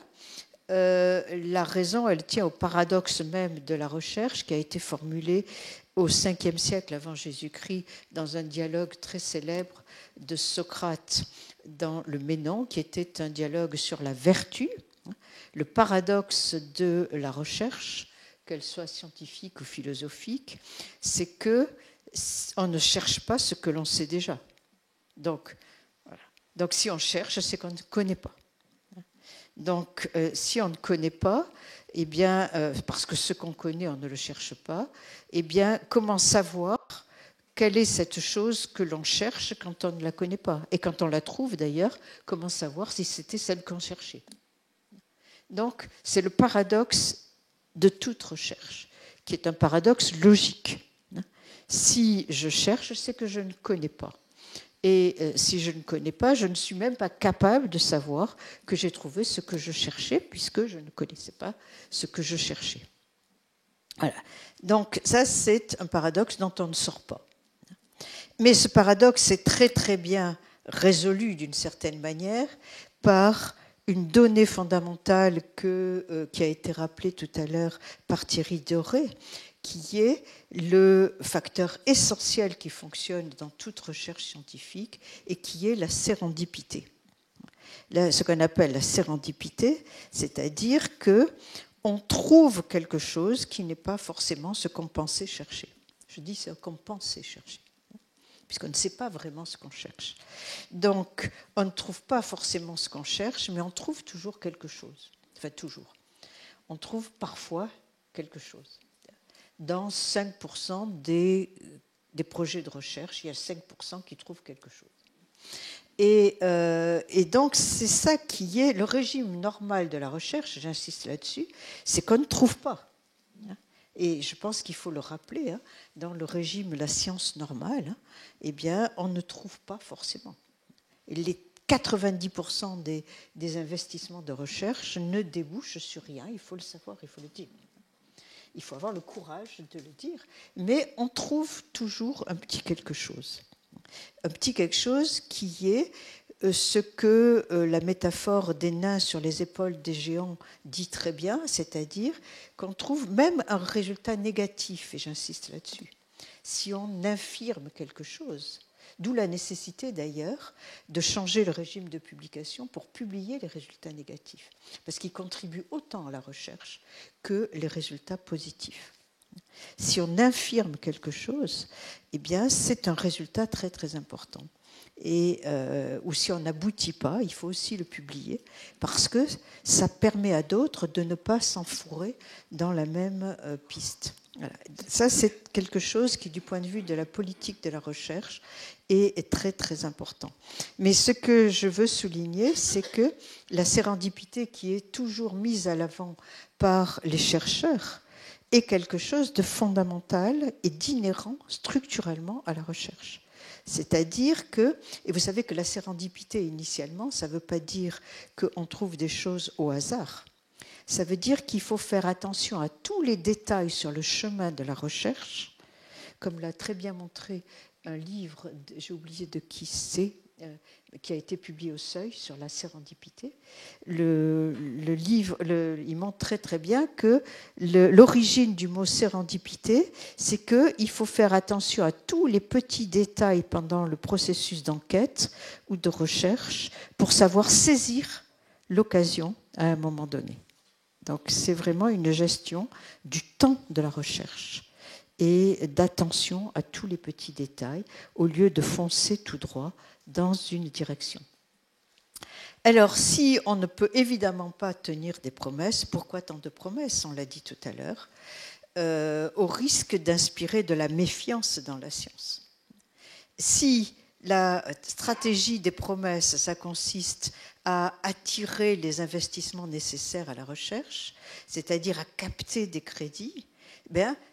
La raison, elle tient au paradoxe même de la recherche qui a été formulé au 5e siècle avant Jésus-Christ dans un dialogue très célèbre de Socrate dans le Ménon, qui était un dialogue sur la vertu. Le paradoxe de la recherche, qu'elle soit scientifique ou philosophique, c'est qu'on ne cherche pas ce que l'on sait déjà. Donc, voilà. Donc si on cherche, c'est qu'on ne connaît pas. Donc, si on ne connaît pas, eh bien, parce que ce qu'on connaît, on ne le cherche pas, eh bien, comment savoir quelle est cette chose que l'on cherche quand on ne la connaît pas? Et quand on la trouve, d'ailleurs, comment savoir si c'était celle qu'on cherchait? Donc, c'est le paradoxe de toute recherche, qui est un paradoxe logique. Si je cherche, c'est que je ne connais pas. Et si je ne connais pas, je ne suis même pas capable de savoir que j'ai trouvé ce que je cherchais, puisque je ne connaissais pas ce que je cherchais. Voilà. Donc ça, c'est un paradoxe dont on ne sort pas. Mais ce paradoxe est très très bien résolu d'une certaine manière par une donnée fondamentale qui a été rappelée tout à l'heure par Thierry Doré, qui est le facteur essentiel qui fonctionne dans toute recherche scientifique et qui est la sérendipité. Ce qu'on appelle la sérendipité, c'est-à-dire qu'on trouve quelque chose qui n'est pas forcément ce qu'on pensait chercher. Je dis ce qu'on pensait chercher, puisqu'on ne sait pas vraiment ce qu'on cherche. Donc, on ne trouve pas forcément ce qu'on cherche, mais on trouve toujours quelque chose. Enfin, toujours. On trouve parfois quelque chose. Dans 5% des projets de recherche, il y a 5% qui trouvent quelque chose. Et donc, c'est ça qui est le régime normal de la recherche, j'insiste là-dessus, c'est qu'on ne trouve pas. Et je pense qu'il faut le rappeler, dans le régime la science normale, eh bien, on ne trouve pas forcément. Les 90% des investissements de recherche ne débouchent sur rien, il faut le savoir, il faut le dire. Il faut avoir le courage de le dire, mais on trouve toujours un petit quelque chose. Un petit quelque chose qui est ce que la métaphore des nains sur les épaules des géants dit très bien, c'est-à-dire qu'on trouve même un résultat négatif, et j'insiste là-dessus, si on infirme quelque chose. D'où la nécessité d'ailleurs de changer le régime de publication pour publier les résultats négatifs, parce qu'ils contribuent autant à la recherche que les résultats positifs. Si on infirme quelque chose, eh bien, c'est un résultat très très important. Ou si on n'aboutit pas, il faut aussi le publier, parce que ça permet à d'autres de ne pas s'enfourrer dans la même piste. Voilà. Ça, c'est quelque chose qui, du point de vue de la politique de la recherche, est très très important. Mais ce que je veux souligner, c'est que la sérendipité qui est toujours mise à l'avant par les chercheurs est quelque chose de fondamental et d'inhérent structurellement à la recherche. C'est-à-dire que, et vous savez que la sérendipité initialement, ça ne veut pas dire qu'on trouve des choses au hasard. Ça veut dire qu'il faut faire attention à tous les détails sur le chemin de la recherche, comme l'a très bien montré un livre, j'ai oublié de qui c'est, qui a été publié au Seuil sur la sérendipité. Le livre, il montre très très bien que l'origine du mot sérendipité, c'est qu'il faut faire attention à tous les petits détails pendant le processus d'enquête ou de recherche pour savoir saisir l'occasion à un moment donné. Donc c'est vraiment une gestion du temps de la recherche et d'attention à tous les petits détails au lieu de foncer tout droit dans une direction. Alors, si on ne peut évidemment pas tenir des promesses, pourquoi tant de promesses? On l'a dit tout à l'heure, au risque d'inspirer de la méfiance dans la science. Si la stratégie des promesses, ça consiste à attirer les investissements nécessaires à la recherche, c'est-à-dire à capter des crédits,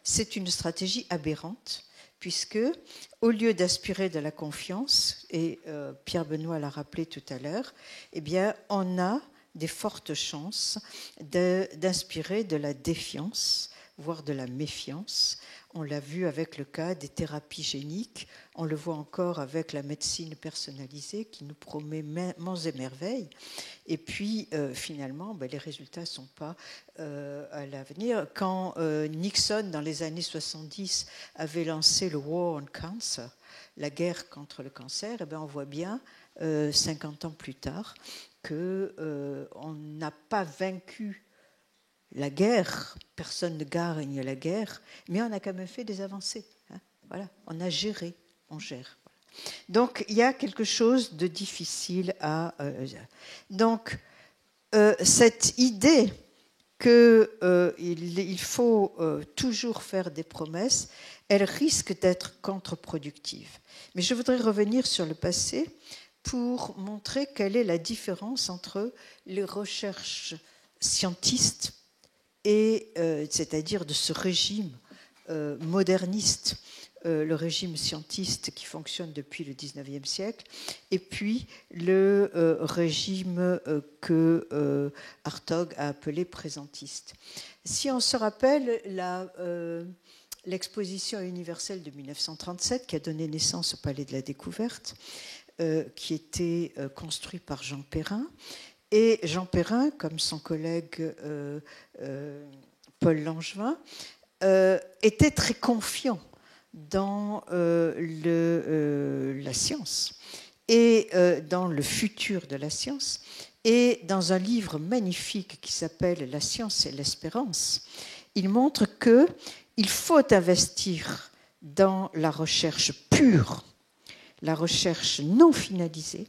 c'est une stratégie aberrante, puisque, au lieu d'aspirer de la confiance, et Pierre Benoît l'a rappelé tout à l'heure, on a des fortes chances d'inspirer de la défiance, voire de la méfiance. On l'a vu avec le cas des thérapies géniques, on le voit encore avec la médecine personnalisée qui nous promet monts et merveilles. Et puis, finalement, les résultats ne sont pas à l'avenir. Quand Nixon, dans les années 70, avait lancé le War on Cancer, la guerre contre le cancer, on voit bien, 50 ans plus tard, qu'on n'a pas vaincu la guerre, personne ne gagne la guerre, mais on a quand même fait des avancées. Voilà, on a géré, on gère. Donc, il y a quelque chose de difficile à... Donc, cette idée qu'il faut toujours faire des promesses, elle risque d'être contre-productive. Mais je voudrais revenir sur le passé pour montrer quelle est la différence entre les recherches scientistes et c'est-à-dire de ce régime moderniste, le régime scientiste qui fonctionne depuis le XIXe siècle, et puis le régime que Hartog a appelé présentiste. Si on se rappelle l'exposition universelle de 1937 qui a donné naissance au Palais de la Découverte, qui était construit par Jean Perrin, et Jean Perrin, comme son collègue Paul Langevin, était très confiant dans la science et dans le futur de la science. Et dans un livre magnifique qui s'appelle « La science et l'espérance », il montre qu'il faut investir dans la recherche pure, la recherche non finalisée,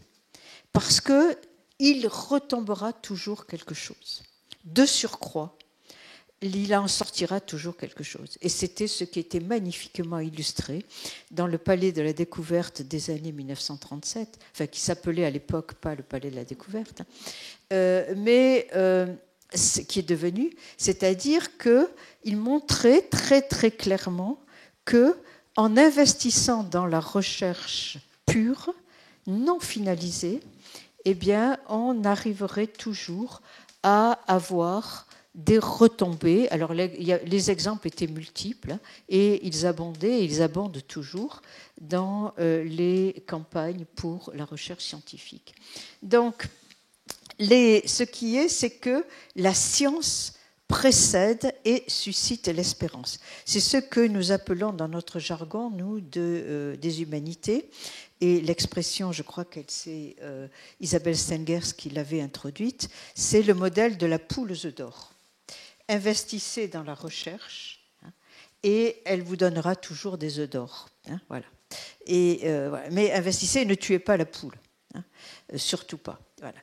parce que il retombera toujours quelque chose. De surcroît, il en sortira toujours quelque chose. Et c'était ce qui était magnifiquement illustré dans le Palais de la Découverte des années 1937, enfin qui s'appelait à l'époque pas le Palais de la Découverte, mais ce qui est devenu, c'est-à-dire qu'il montrait très très clairement qu'en investissant dans la recherche pure, non finalisée, on arriverait toujours à avoir des retombées. Alors les exemples étaient multiples et ils abondaient et ils abondent toujours dans les campagnes pour la recherche scientifique. Donc, ce qui est, c'est que la science précède et suscite l'espérance. C'est ce que nous appelons dans notre jargon, nous, des humanités. Et l'expression, je crois que c'est Isabelle Stengers qui l'avait introduite, c'est le modèle de la poule aux œufs d'or. Investissez dans la recherche et elle vous donnera toujours des œufs d'or. Voilà. Voilà. Mais investissez et ne tuez pas la poule. Surtout pas. Voilà.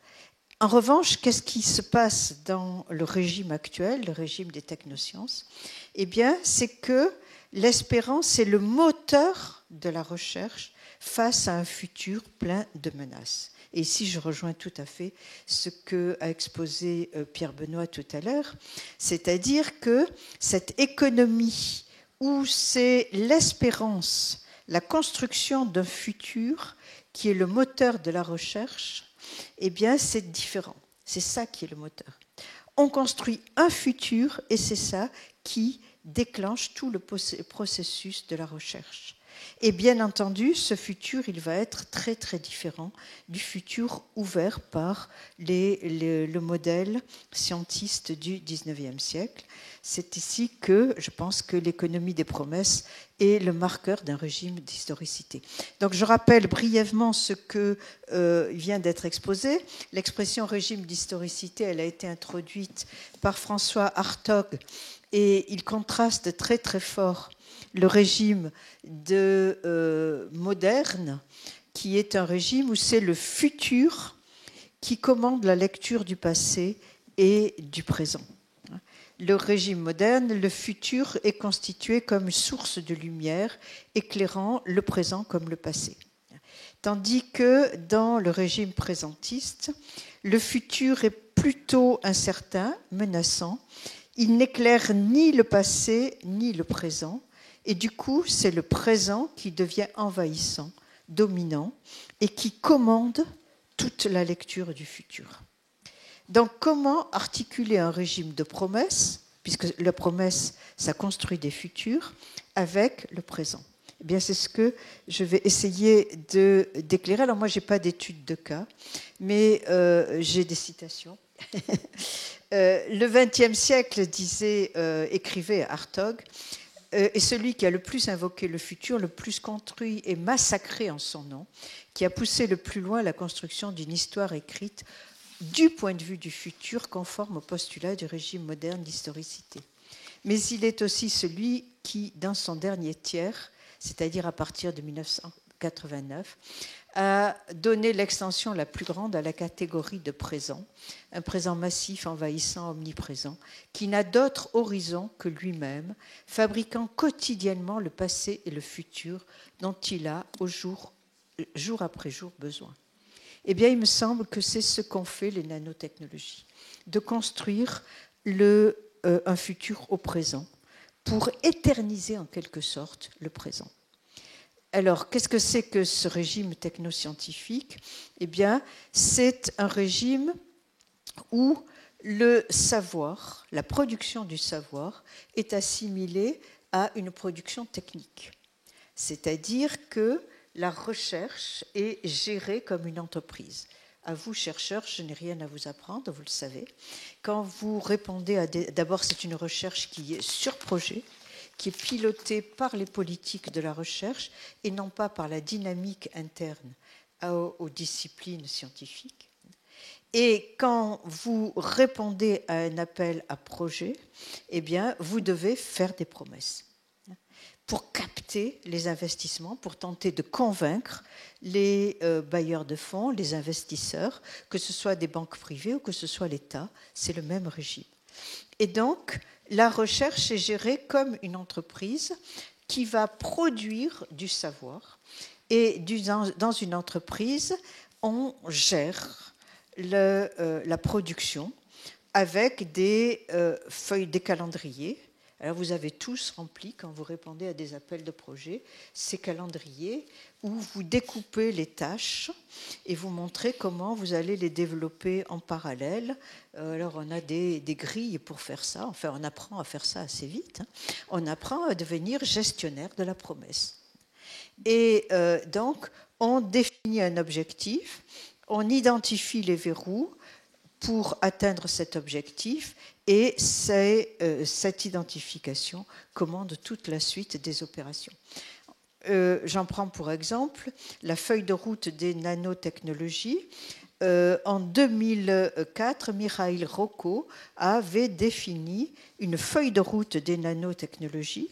En revanche, qu'est-ce qui se passe dans le régime actuel, le régime des technosciences? Eh bien, c'est que l'espérance est le moteur de la recherche face à un futur plein de menaces. Et ici, je rejoins tout à fait ce qu'a exposé Pierre Benoît tout à l'heure, c'est-à-dire que cette économie où c'est l'espérance, la construction d'un futur qui est le moteur de la recherche, eh bien, c'est différent. C'est ça qui est le moteur. On construit un futur et c'est ça qui déclenche tout le processus de la recherche. Et bien entendu, ce futur, il va être très, très différent du futur ouvert par le modèle scientiste du XIXe siècle. C'est ici que je pense que l'économie des promesses est le marqueur d'un régime d'historicité. Donc je rappelle brièvement ce que vient d'être exposé. L'expression régime d'historicité, elle a été introduite par François Hartog et il contraste très très fort le régime moderne, qui est un régime où c'est le futur qui commande la lecture du passé et du présent. Le régime moderne, le futur est constitué comme une source de lumière éclairant le présent comme le passé. Tandis que dans le régime présentiste, le futur est plutôt incertain, menaçant. Il n'éclaire ni le passé ni le présent. Et du coup, c'est le présent qui devient envahissant, dominant, et qui commande toute la lecture du futur. Donc, comment articuler un régime de promesses, puisque la promesse, ça construit des futurs, avec le présent? Eh bien, c'est ce que je vais essayer d'éclairer. Alors, moi, je n'ai pas d'études de cas, mais j'ai des citations. Le XXe siècle, écrivait Hartog, est celui qui a le plus invoqué le futur, le plus construit et massacré en son nom, qui a poussé le plus loin la construction d'une histoire écrite du point de vue du futur, conforme au postulat du régime moderne d'historicité. Mais il est aussi celui qui, dans son dernier tiers, c'est-à-dire à partir de 1989, a donné l'extension la plus grande à la catégorie de présent, un présent massif, envahissant, omniprésent, qui n'a d'autre horizon que lui-même, fabriquant quotidiennement le passé et le futur dont il a, jour après jour, besoin. Eh bien, il me semble que c'est ce qu'ont fait les nanotechnologies, de construire un futur au présent pour éterniser en quelque sorte le présent. Alors, qu'est-ce que c'est que ce régime technoscientifique? Eh bien, c'est un régime où le savoir, la production du savoir, est assimilée à une production technique. C'est-à-dire que la recherche est gérée comme une entreprise. À vous, chercheurs, je n'ai rien à vous apprendre, vous le savez. Quand vous répondez d'abord, c'est une recherche qui est sur projet, qui est pilotée par les politiques de la recherche et non pas par la dynamique interne aux disciplines scientifiques. Et quand vous répondez à un appel à projet, eh bien, vous devez faire des promesses pour capter les investissements, pour tenter de convaincre les bailleurs de fonds, les investisseurs, que ce soit des banques privées ou que ce soit l'État, c'est le même régime. Et donc, la recherche est gérée comme une entreprise qui va produire du savoir. Et dans une entreprise, on gère la production avec des feuilles, des calendriers, Alors vous avez tous rempli, quand vous répondez à des appels de projet, ces calendriers où vous découpez les tâches et vous montrez comment vous allez les développer en parallèle. Alors on a des grilles pour faire ça, enfin on apprend à faire ça assez vite. On apprend à devenir gestionnaire de la promesse. Et donc on définit un objectif, on identifie les verrous pour atteindre cet objectif, et cette identification commande toute la suite des opérations. J'en prends pour exemple la feuille de route des nanotechnologies. En 2004, Mikhail Rocco avait défini une feuille de route des nanotechnologies.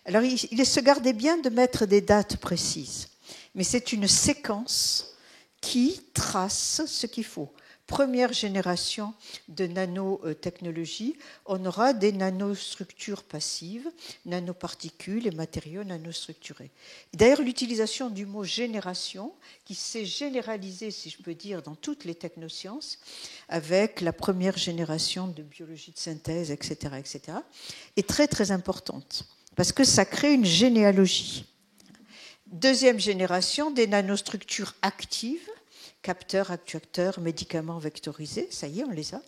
Alors, il se gardait bien de mettre des dates précises, mais c'est une séquence qui trace ce qu'il faut. Première génération de nanotechnologie, on aura des nanostructures passives, nanoparticules et matériaux nanostructurés. D'ailleurs, l'utilisation du mot génération, qui s'est généralisée, si je peux dire, dans toutes les technosciences, avec la première génération de biologie de synthèse, etc., est très, très importante, parce que ça crée une généalogie. Deuxième génération, des nanostructures actives, capteurs, actuateurs, médicaments vectorisés, ça y est, on les a.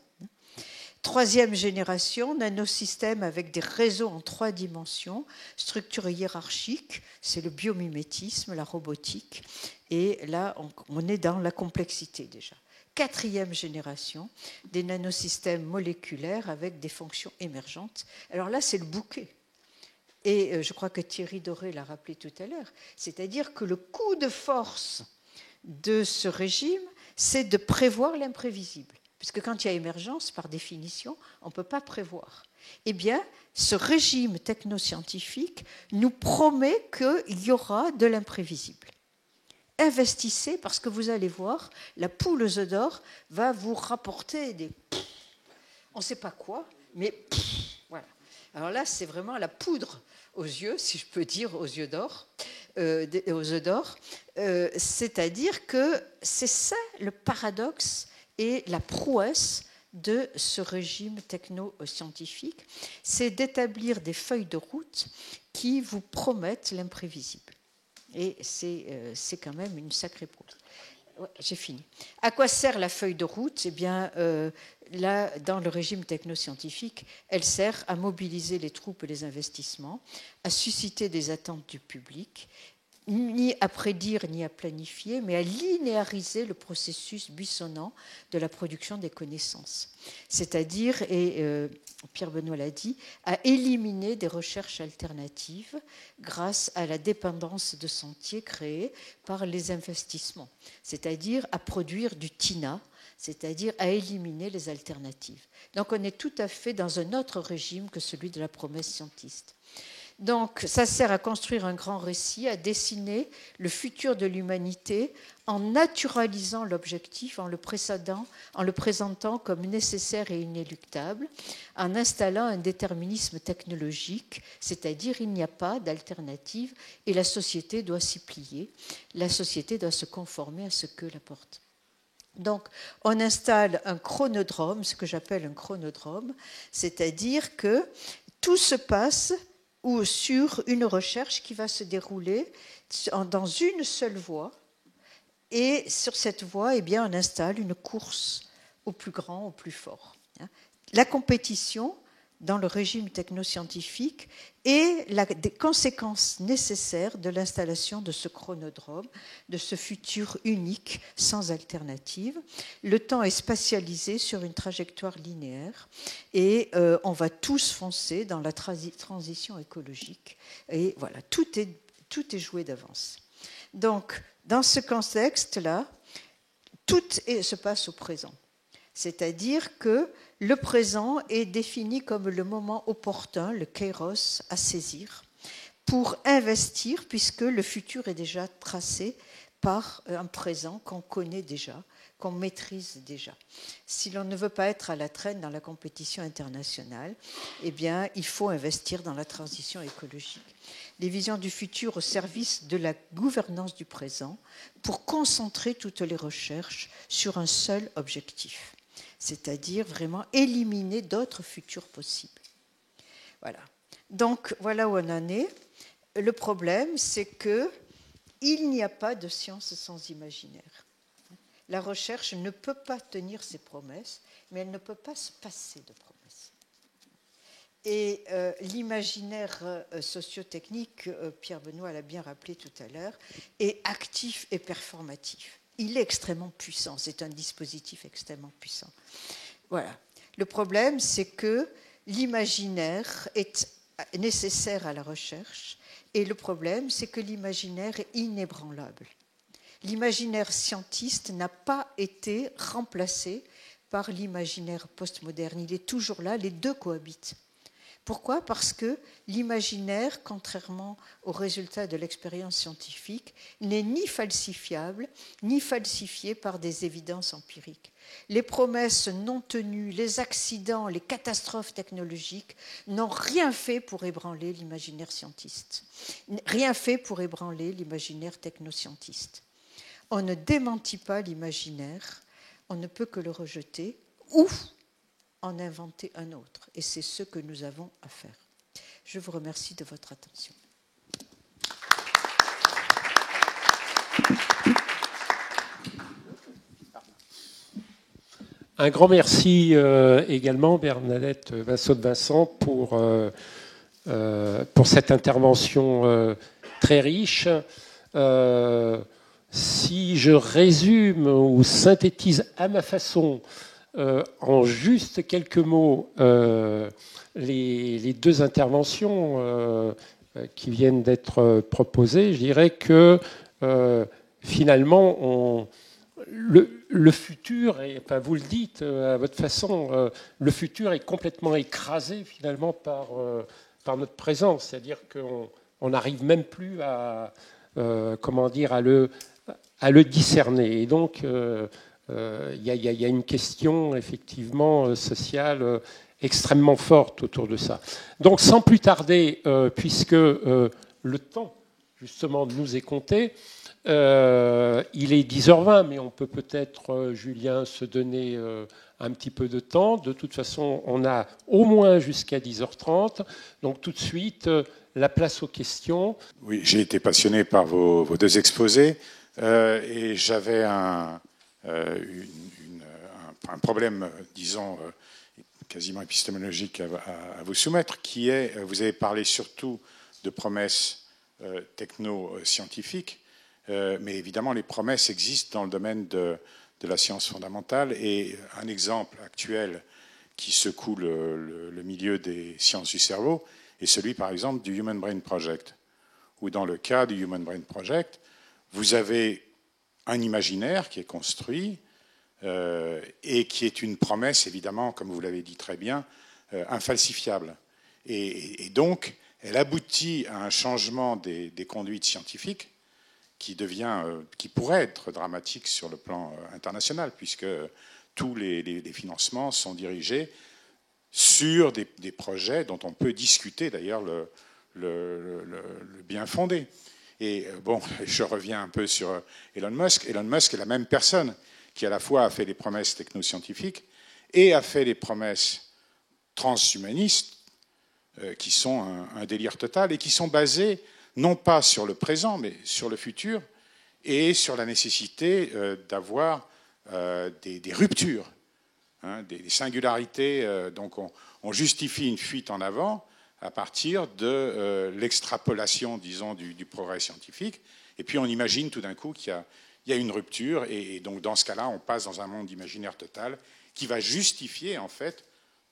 Troisième génération, nanosystèmes avec des réseaux en 3 dimensions, structure hiérarchique, c'est le biomimétisme, la robotique, et là, on est dans la complexité déjà. Quatrième génération, des nanosystèmes moléculaires avec des fonctions émergentes. Alors là, c'est le bouquet. Et je crois que Thierry Doré l'a rappelé tout à l'heure, c'est-à-dire que le coup de force de ce régime, c'est de prévoir l'imprévisible. Puisque quand il y a émergence, par définition, on ne peut pas prévoir. Eh bien, ce régime technoscientifique nous promet qu'il y aura de l'imprévisible. Investissez, parce que vous allez voir, la poule aux œufs d'or va vous rapporter des... On ne sait pas quoi, mais voilà. Alors là, c'est vraiment la poudre aux yeux, si je peux dire, aux yeux d'or. Aux œufs d'or, c'est-à-dire que c'est ça le paradoxe et la prouesse de ce régime techno-scientifique, c'est d'établir des feuilles de route qui vous promettent l'imprévisible. Et c'est quand même une sacrée prouesse. Ouais, j'ai fini. À quoi sert la feuille de route ? Eh bien, là, dans le régime technoscientifique, elle sert à mobiliser les troupes et les investissements, à susciter des attentes du public, ni à prédire ni à planifier, mais à linéariser le processus buissonnant de la production des connaissances. C'est-à-dire, et Pierre Benoît l'a dit, à éliminer des recherches alternatives grâce à la dépendance de sentiers créés par les investissements. C'est-à-dire à produire du TINA, c'est-à-dire à éliminer les alternatives. Donc on est tout à fait dans un autre régime que celui de la promesse scientiste. Donc, ça sert à construire un grand récit, à dessiner le futur de l'humanité en naturalisant l'objectif, en le présentant comme nécessaire et inéluctable, en installant un déterminisme technologique, c'est-à-dire il n'y a pas d'alternative et la société doit s'y plier, la société doit se conformer à ce que l'apporte. Donc, on installe un chronodrome, ce que j'appelle un chronodrome, c'est-à-dire que tout se passe ou sur une recherche qui va se dérouler dans une seule voie. Et sur cette voie, eh bien, on installe une course au plus grand, au plus fort. La compétition, dans le régime technoscientifique, est des conséquences nécessaires de l'installation de ce chronodrome, de ce futur unique, sans alternative. Le temps est spatialisé sur une trajectoire linéaire et on va tous foncer dans la transition écologique. Et voilà, tout est joué d'avance. Donc, dans ce contexte-là, tout se passe au présent. C'est-à-dire que le présent est défini comme le moment opportun, le kairos, à saisir, pour investir, puisque le futur est déjà tracé par un présent qu'on connaît déjà, qu'on maîtrise déjà. Si l'on ne veut pas être à la traîne dans la compétition internationale, eh bien, il faut investir dans la transition écologique. Les visions du futur au service de la gouvernance du présent pour concentrer toutes les recherches sur un seul objectif, c'est-à-dire vraiment éliminer d'autres futurs possibles. Voilà. Donc, voilà où on en est. Le problème, c'est qu'il n'y a pas de science sans imaginaire. La recherche ne peut pas tenir ses promesses, mais elle ne peut pas se passer de promesses. Et l'imaginaire sociotechnique, Pierre Benoît l'a bien rappelé tout à l'heure, est actif et performatif. Il est extrêmement puissant, c'est un dispositif extrêmement puissant. Voilà. Le problème, c'est que l'imaginaire est nécessaire à la recherche, et le problème, c'est que l'imaginaire est inébranlable. L'imaginaire scientiste n'a pas été remplacé par l'imaginaire postmoderne. Il est toujours là, les deux cohabitent. Pourquoi ? Parce que l'imaginaire, contrairement aux résultats de l'expérience scientifique, n'est ni falsifiable, ni falsifié par des évidences empiriques. Les promesses non tenues, les accidents, les catastrophes technologiques n'ont rien fait pour ébranler l'imaginaire scientiste, rien fait pour ébranler l'imaginaire technoscientiste. On ne démentit pas l'imaginaire, on ne peut que le rejeter, ou en inventer un autre. Et c'est ce que nous avons à faire. Je vous remercie de votre attention. Un grand merci également, Bernadette Vassot-Vincent, pour cette intervention très riche. Si je résume ou synthétise à ma façon, en juste quelques mots, les deux interventions qui viennent d'être proposées, je dirais que finalement, le futur, et enfin, vous le dites à votre façon, le futur est complètement écrasé finalement par notre présence. C'est-à-dire qu'on n'arrive même plus à le discerner. Et donc, il y a une question effectivement sociale extrêmement forte autour de ça. Donc sans plus tarder, puisque le temps justement nous est compté, il est 10h20, mais on peut peut-être, Julien, se donner un petit peu de temps. De toute façon, on a au moins jusqu'à 10h30. Donc tout de suite, la place aux questions. Oui, j'ai été passionné par vos deux exposés et j'avais un problème, disons, quasiment épistémologique à vous soumettre, qui est, vous avez parlé surtout de promesses techno-scientifiques, mais évidemment, les promesses existent dans le domaine de la science fondamentale, et un exemple actuel qui secoue le milieu des sciences du cerveau est celui, par exemple, du Human Brain Project, où dans le cas du Human Brain Project, vous avez un imaginaire qui est construit et qui est une promesse, évidemment, comme vous l'avez dit très bien, infalsifiable. Et donc, elle aboutit à un changement des conduites scientifiques qui pourrait être dramatique sur le plan international, puisque tous les financements sont dirigés sur des projets dont on peut discuter d'ailleurs le bien fondé. Et bon, je reviens un peu sur Elon Musk. Elon Musk est la même personne qui à la fois a fait des promesses technoscientifiques et a fait des promesses transhumanistes qui sont un délire total et qui sont basées non pas sur le présent, mais sur le futur et sur la nécessité d'avoir des ruptures, hein, des singularités. Donc on justifie une fuite en avant à partir de l'extrapolation, disons, du progrès scientifique. Et puis on imagine tout d'un coup qu'il y a une rupture, et donc dans ce cas-là, on passe dans un monde imaginaire total qui va justifier en fait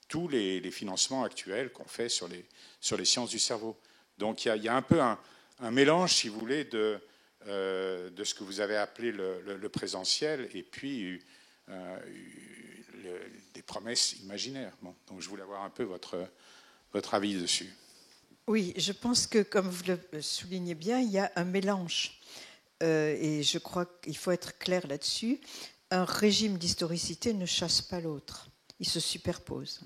tous les financements actuels qu'on fait sur les sciences du cerveau. Donc il y a un peu un mélange, si vous voulez, de ce que vous avez appelé le présentiel et puis des promesses imaginaires. Bon, donc je voulais avoir un peu votre avis dessus. Oui, je pense que, comme vous le soulignez bien, il y a un mélange. Et je crois qu'il faut être clair là-dessus. Un régime d'historicité ne chasse pas l'autre. Ils se superposent.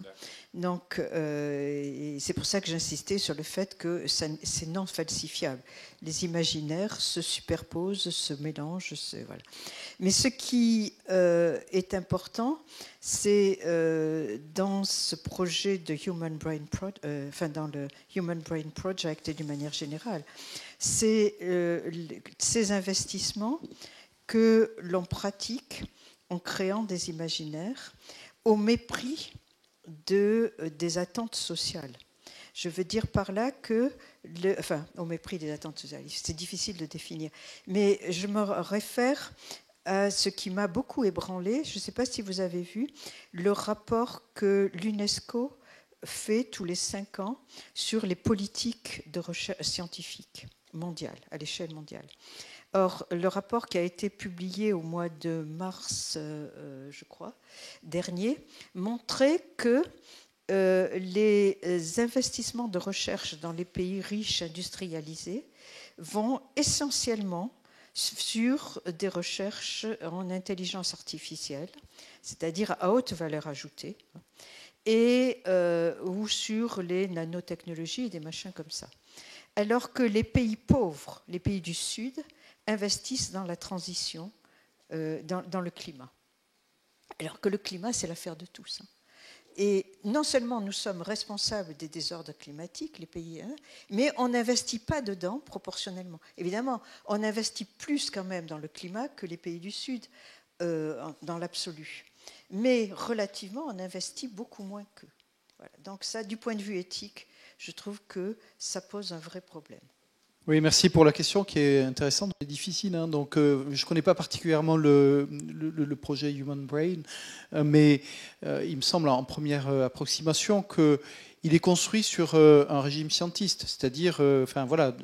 Donc, c'est pour ça que j'insistais sur le fait que c'est non falsifiable. Les imaginaires se superposent, se mélangent. Voilà. Mais ce qui est important, c'est dans ce projet de Human Brain dans le Human Brain Project et d'une manière générale, c'est ces investissements que l'on pratique en créant des imaginaires au mépris des attentes sociales. Je veux dire par là que, au mépris des attentes sociales, c'est difficile de définir, mais je me réfère à ce qui m'a beaucoup ébranlé. Je ne sais pas si vous avez vu le rapport que l'UNESCO fait tous les 5 ans sur les politiques de recherche scientifique mondiale, à l'échelle mondiale. Or, le rapport qui a été publié au mois de mars, je crois, dernier, montrait que les investissements de recherche dans les pays riches industrialisés vont essentiellement sur des recherches en intelligence artificielle, c'est-à-dire à haute valeur ajoutée, et ou sur les nanotechnologies et des machins comme ça. Alors que les pays pauvres, les pays du Sud, investissent dans la transition, dans le climat. Alors que le climat, c'est l'affaire de tous. Et non seulement nous sommes responsables des désordres climatiques, les pays, mais on n'investit pas dedans proportionnellement. Évidemment, on investit plus quand même dans le climat que les pays du Sud, dans l'absolu. Mais relativement, on investit beaucoup moins qu'eux. Voilà. Donc ça, du point de vue éthique, je trouve que ça pose un vrai problème. Oui, merci pour la question qui est intéressante et difficile. Donc, je ne connais pas particulièrement le projet Human Brain, mais il me semble en première approximation qu'il est construit sur un régime scientiste, c'est-à-dire,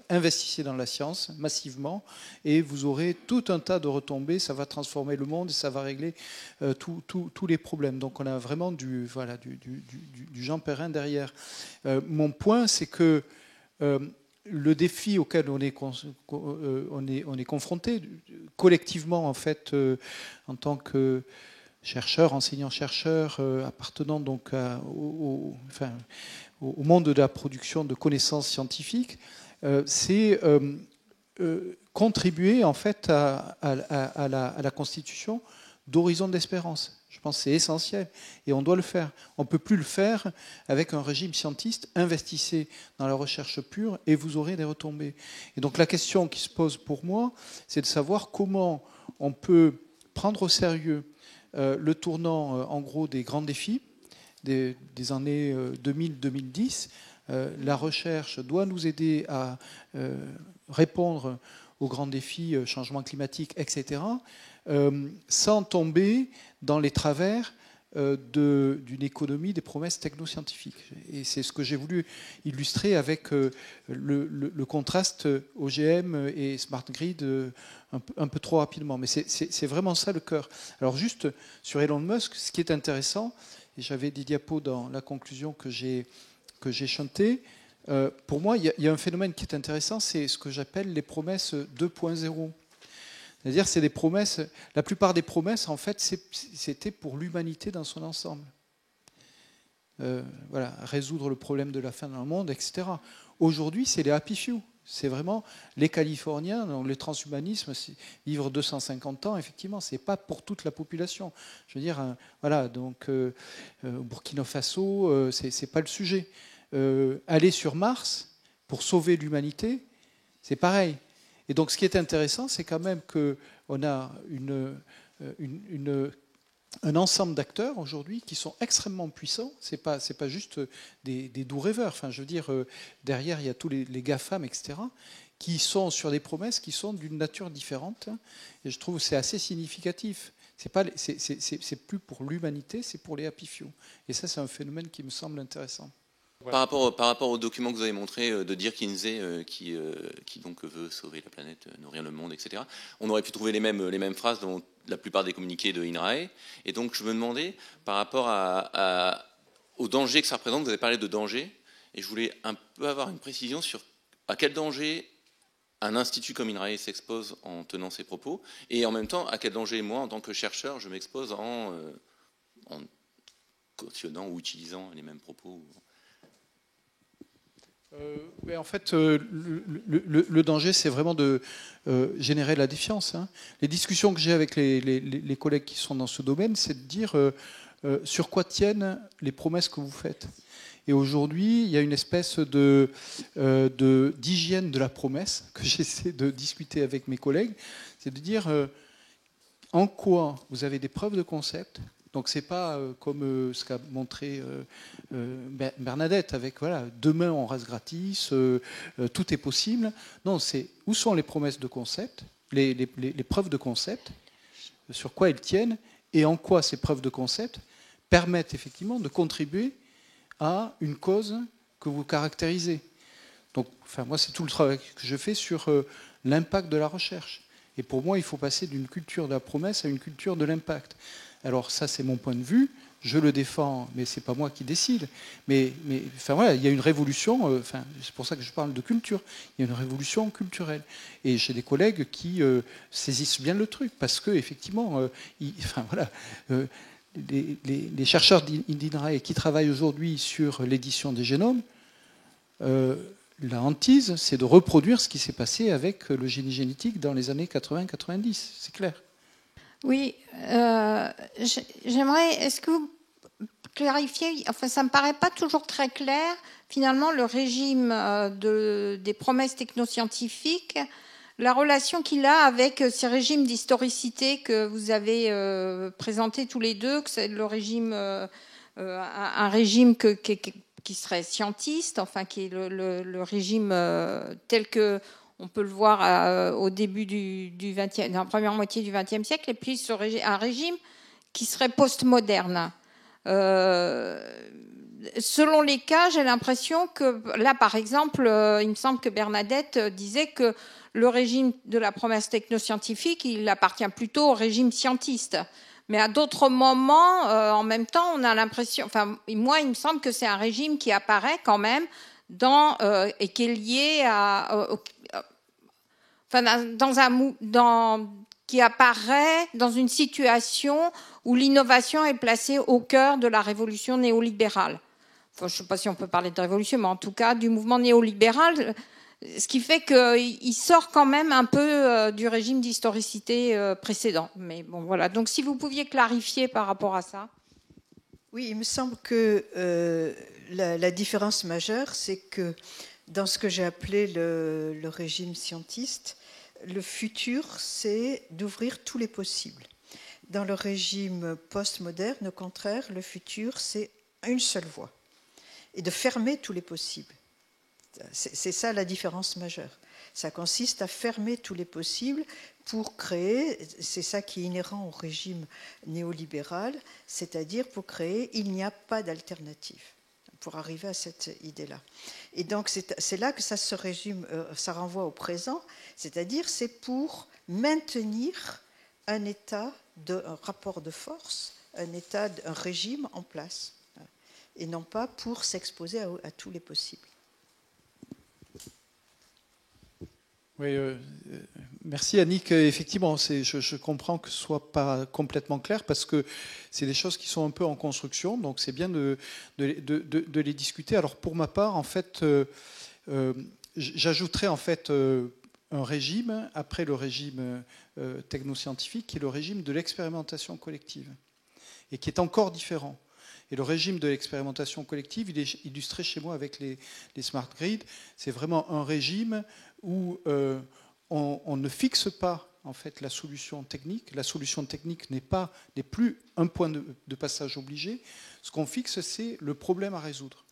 investissez dans la science massivement et vous aurez tout un tas de retombées, ça va transformer le monde et ça va régler tous les problèmes. Donc, on a vraiment du Jean Perrin derrière. Mon point, c'est que le défi auquel on est confronté collectivement, en fait, en tant que chercheur, enseignant-chercheur, appartenant donc au monde de la production de connaissances scientifiques, c'est contribuer en fait à la constitution d'horizons d'espérance. Je pense que c'est essentiel et on doit le faire. On ne peut plus le faire avec un régime scientiste. Investissez dans la recherche pure et vous aurez des retombées. Et donc la question qui se pose pour moi, c'est de savoir comment on peut prendre au sérieux le tournant en gros des grands défis des années 2000-2010. La recherche doit nous aider à répondre aux grands défis, changement climatique, etc., sans tomber dans les travers d'une économie des promesses technoscientifiques. Et c'est ce que j'ai voulu illustrer avec le contraste OGM et Smart Grid un peu trop rapidement. Mais c'est vraiment ça le cœur. Alors juste sur Elon Musk, ce qui est intéressant, et j'avais des diapos dans la conclusion que j'ai chantée, pour moi, il y a un phénomène qui est intéressant, c'est ce que j'appelle les promesses 2.0. C'est-à-dire, c'est des promesses. La plupart des promesses, en fait, c'était pour l'humanité dans son ensemble. Résoudre le problème de la faim dans le monde, etc. Aujourd'hui, c'est les happy few. C'est vraiment les Californiens, donc le transhumanisme, vivre 250 ans, effectivement, c'est pas pour toute la population. Je veux dire, au Burkina Faso, c'est pas le sujet. Aller sur Mars pour sauver l'humanité, c'est pareil. Et donc, ce qui est intéressant, c'est quand même qu'on a un ensemble d'acteurs aujourd'hui qui sont extrêmement puissants. C'est pas juste des doux rêveurs. Enfin, je veux dire, derrière, il y a tous les GAFAM, etc., qui sont sur des promesses qui sont d'une nature différente. Et je trouve que c'est assez significatif. C'est plus pour l'humanité, c'est pour les happy few. Et ça, c'est un phénomène qui me semble intéressant. Par rapport au document que vous avez montré de Dirk Kinsey qui donc veut sauver la planète, nourrir le monde, etc., on aurait pu trouver les mêmes phrases dans la plupart des communiqués de INRAE. Et donc je me demandais, par rapport au danger que ça représente, vous avez parlé de danger, et je voulais un peu avoir une précision sur à quel danger un institut comme INRAE s'expose en tenant ses propos, et en même temps à quel danger moi, en tant que chercheur, je m'expose en cautionnant ou utilisant les mêmes propos. Mais en fait, le danger, c'est vraiment de générer la défiance. Hein. Les discussions que j'ai avec les collègues qui sont dans ce domaine, c'est de dire sur quoi tiennent les promesses que vous faites. Et aujourd'hui, il y a une espèce d'hygiène de la promesse que j'essaie de discuter avec mes collègues. C'est de dire en quoi vous avez des preuves de concept. Donc c'est pas comme ce qu'a montré Bernadette avec voilà, demain on reste gratis, tout est possible. Non, c'est où sont les promesses de concept, les preuves de concept, sur quoi elles tiennent et en quoi ces preuves de concept permettent effectivement de contribuer à une cause que vous caractérisez. Donc, enfin, moi, c'est tout le travail que je fais sur l'impact de la recherche. Et pour moi, il faut passer d'une culture de la promesse à une culture de l'impact. Alors ça, c'est mon point de vue. Je le défends, mais c'est pas moi qui décide. Mais enfin voilà, il y a une révolution. Enfin, c'est pour ça que je parle de culture. Il y a une révolution culturelle. Et j'ai des collègues qui saisissent bien le truc parce que effectivement, enfin voilà. Les chercheurs d'INRAE qui travaillent aujourd'hui sur l'édition des génomes, la hantise, c'est de reproduire ce qui s'est passé avec le génie génétique dans les années 80-90. C'est clair. Oui, j'aimerais, est-ce que vous clarifiez, enfin ça ne me paraît pas toujours très clair, finalement le régime des promesses technoscientifiques, la relation qu'il a avec ces régimes d'historicité que vous avez présentés tous les deux, que c'est le régime, un régime qui serait scientiste, enfin qui est le régime tel que on peut le voir au début du 20e, dans la première moitié du XXe siècle, et puis un régime qui serait postmoderne. Selon les cas, j'ai l'impression que, là par exemple, il me semble que Bernadette disait que le régime de la promesse technoscientifique, il appartient plutôt au régime scientiste. Mais à d'autres moments, en même temps, on a l'impression, enfin, moi, il me semble que c'est un régime qui apparaît quand même et qui est lié qui apparaît dans une situation où l'innovation est placée au cœur de la révolution néolibérale. Enfin, je ne sais pas si on peut parler de révolution, mais en tout cas du mouvement néolibéral, ce qui fait qu'il sort quand même un peu du régime d'historicité précédent. Mais bon, voilà. Donc, si vous pouviez clarifier par rapport à ça. Oui, il me semble que la différence majeure, c'est que dans ce que j'ai appelé le régime scientiste, le futur, c'est d'ouvrir tous les possibles. Dans le régime postmoderne, au contraire, le futur, c'est une seule voie et de fermer tous les possibles. C'est ça la différence majeure. Ça consiste à fermer tous les possibles pour créer, c'est ça qui est inhérent au régime néolibéral, c'est-à-dire pour créer, il n'y a pas d'alternative, pour arriver à cette idée-là. Et donc c'est là que ça se résume, ça renvoie au présent, c'est-à-dire c'est pour maintenir un état un rapport de force, un régime en place, et non pas pour s'exposer à tous les possibles. Oui, merci Annick. Effectivement, je comprends que ce ne soit pas complètement clair parce que c'est des choses qui sont un peu en construction, donc c'est bien de les discuter. Alors pour ma part, en fait, j'ajouterais en fait un régime après le régime technoscientifique, qui est le régime de l'expérimentation collective et qui est encore différent. Et le régime de l'expérimentation collective, il est illustré chez moi avec les smart grids. C'est vraiment un régime où on ne fixe pas en fait la solution technique. La solution technique n'est plus un point de passage obligé. Ce qu'on fixe, c'est le problème à résoudre.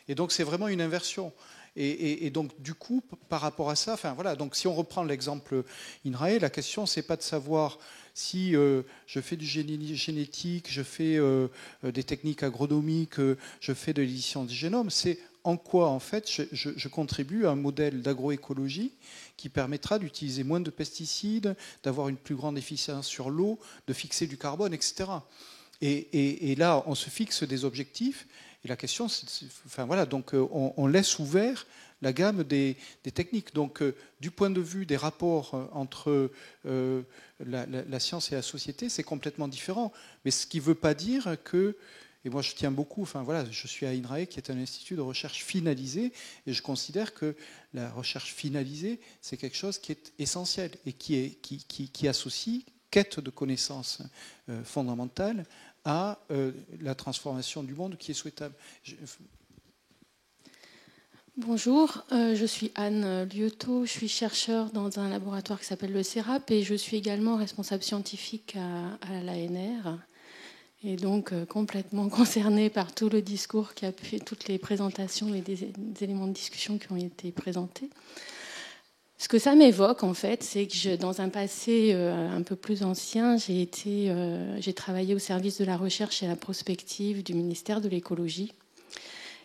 Et donc c'est vraiment une inversion. Et donc du coup, par rapport à ça, enfin voilà. Donc si on reprend l'exemple INRAE, la question c'est pas de savoir si je fais du génie génétique, je fais des techniques agronomiques, je fais de l'édition du génome, c'est en quoi, en fait, je contribue à un modèle d'agroécologie qui permettra d'utiliser moins de pesticides, d'avoir une plus grande efficience sur l'eau, de fixer du carbone, etc. Et là, on se fixe des objectifs. Et la question, enfin voilà, donc on laisse ouvert la gamme des techniques. Donc, du point de vue des rapports entre la science et la société, c'est complètement différent. Mais ce qui ne veut pas dire que Et moi, je tiens beaucoup, enfin voilà, je suis à INRAE, qui est un institut de recherche finalisé, et je considère que la recherche finalisée, c'est quelque chose qui est essentiel et qui associe quête de connaissances fondamentales à la transformation du monde qui est souhaitable. Bonjour, je suis Anne Lieuteau, je suis chercheure dans un laboratoire qui s'appelle le CERAP et je suis également responsable scientifique à l'ANR. Et donc complètement concernée par tout le discours qui a pu, toutes les présentations et des éléments de discussion qui ont été présentés. Ce que ça m'évoque, en fait, c'est que dans un passé un peu plus ancien, j'ai travaillé au service de la recherche et la prospective du ministère de l'écologie.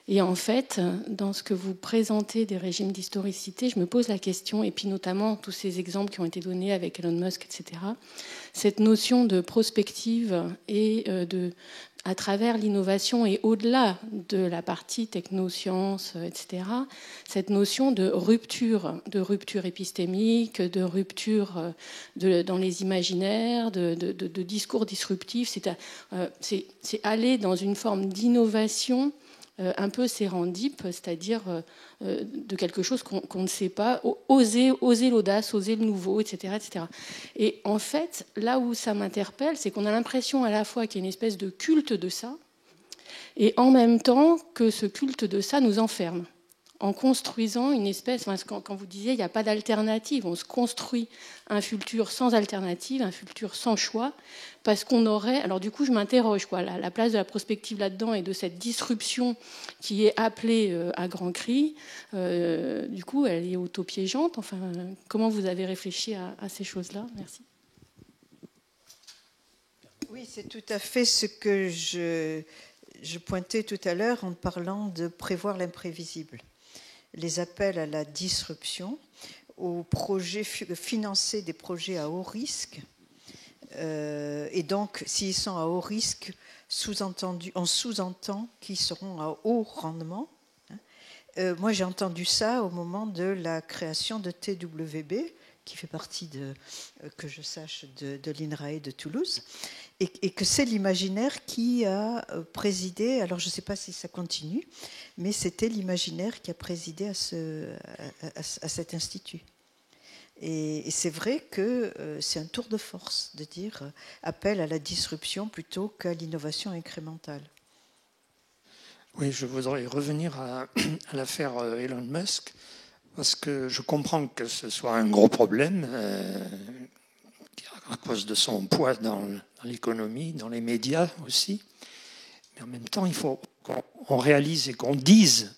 Et en fait, dans ce que vous présentez des régimes d'historicité, je me pose la question, et puis notamment tous ces exemples qui ont été donnés avec Elon Musk, etc., cette notion de prospective et à travers l'innovation et au-delà de la partie technosciences, etc., cette notion de rupture épistémique, de rupture dans les imaginaires, de discours disruptifs, c'est aller dans une forme d'innovation un peu sérendipe, c'est-à-dire de quelque chose qu'on ne sait pas, oser l'audace, oser le nouveau, etc., etc. Et en fait, là où ça m'interpelle, c'est qu'on a l'impression à la fois qu'il y a une espèce de culte de ça, et en même temps que ce culte de ça nous enferme, en construisant une espèce, quand vous disiez il n'y a pas d'alternative, on se construit un futur sans alternative, un futur sans choix, parce qu'on aurait... Alors du coup, je m'interroge, la place de la prospective là-dedans et de cette disruption qui est appelée à grands cris, du coup, elle est autopiégeante. Enfin, comment vous avez réfléchi à ces choses-là? Merci. Oui, c'est tout à fait ce que je pointais tout à l'heure en parlant de prévoir l'imprévisible. Les appels à la disruption, aux projets, financer des projets à haut risque. Et donc, s'ils sont à haut risque, on sous-entend qu'ils seront à haut rendement. Moi, j'ai entendu ça au moment de la création de TWB, qui fait partie, que je sache, de l'INRAE de Toulouse, et que c'est l'imaginaire qui a présidé, alors je ne sais pas si ça continue, mais c'était l'imaginaire qui a présidé à cet institut. Et c'est vrai que c'est un tour de force de dire appel à la disruption plutôt qu'à l'innovation incrémentale. Oui, je voudrais revenir à l'affaire Elon Musk, parce que je comprends que ce soit un gros problème à cause de son poids dans l'économie, dans les médias aussi. Mais en même temps, il faut qu'on réalise et qu'on dise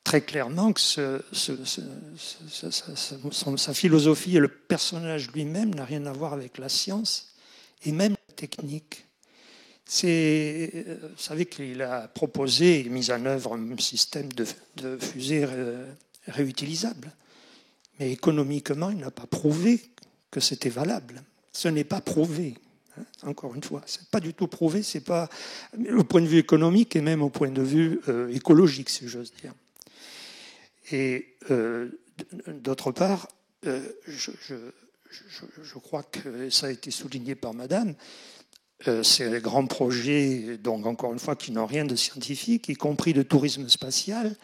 très clairement que sa philosophie et le personnage lui-même n'a rien à voir avec la science et même la technique. Vous savez qu'il a proposé et mis en œuvre un système de fusées réutilisables. Mais économiquement, il n'a pas prouvé que c'était valable. Ce n'est pas prouvé. Encore une fois, ce n'est pas du tout prouvé, c'est pas au point de vue économique et même au point de vue écologique, si j'ose dire. Et d'autre part, je crois que ça a été souligné par Madame, c'est les grands projets, donc encore une fois, qui n'ont rien de scientifique, y compris de tourisme spatial.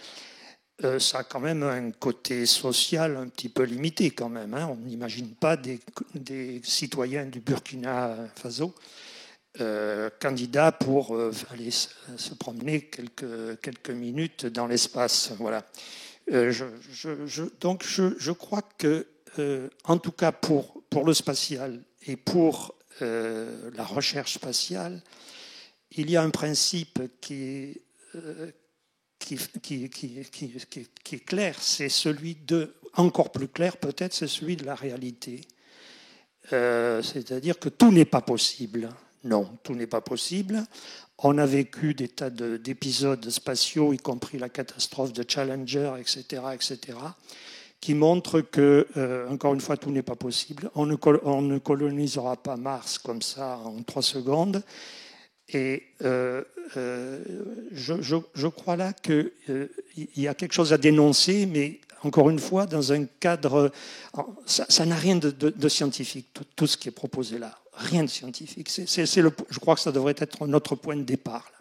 Ça a quand même un côté social un petit peu limité quand même. On n'imagine pas des citoyens du Burkina Faso candidats pour aller se promener quelques minutes dans l'espace. Voilà. Donc je crois que, en tout cas pour le spatial et pour la recherche spatiale, il y a un principe qui est clair, c'est celui encore plus clair peut-être, c'est celui de la réalité. C'est-à-dire que tout n'est pas possible. Non, tout n'est pas possible. On a vécu des tas d'épisodes spatiaux, y compris la catastrophe de Challenger, etc., qui montrent que, encore une fois, tout n'est pas possible. On ne colonisera pas Mars comme ça en 3 secondes. Et je crois là qu'il y a quelque chose à dénoncer, mais encore une fois, dans un cadre... Ça n'a rien de scientifique, tout ce qui est proposé là. Rien de scientifique. Je crois que ça devrait être notre point de départ. Là.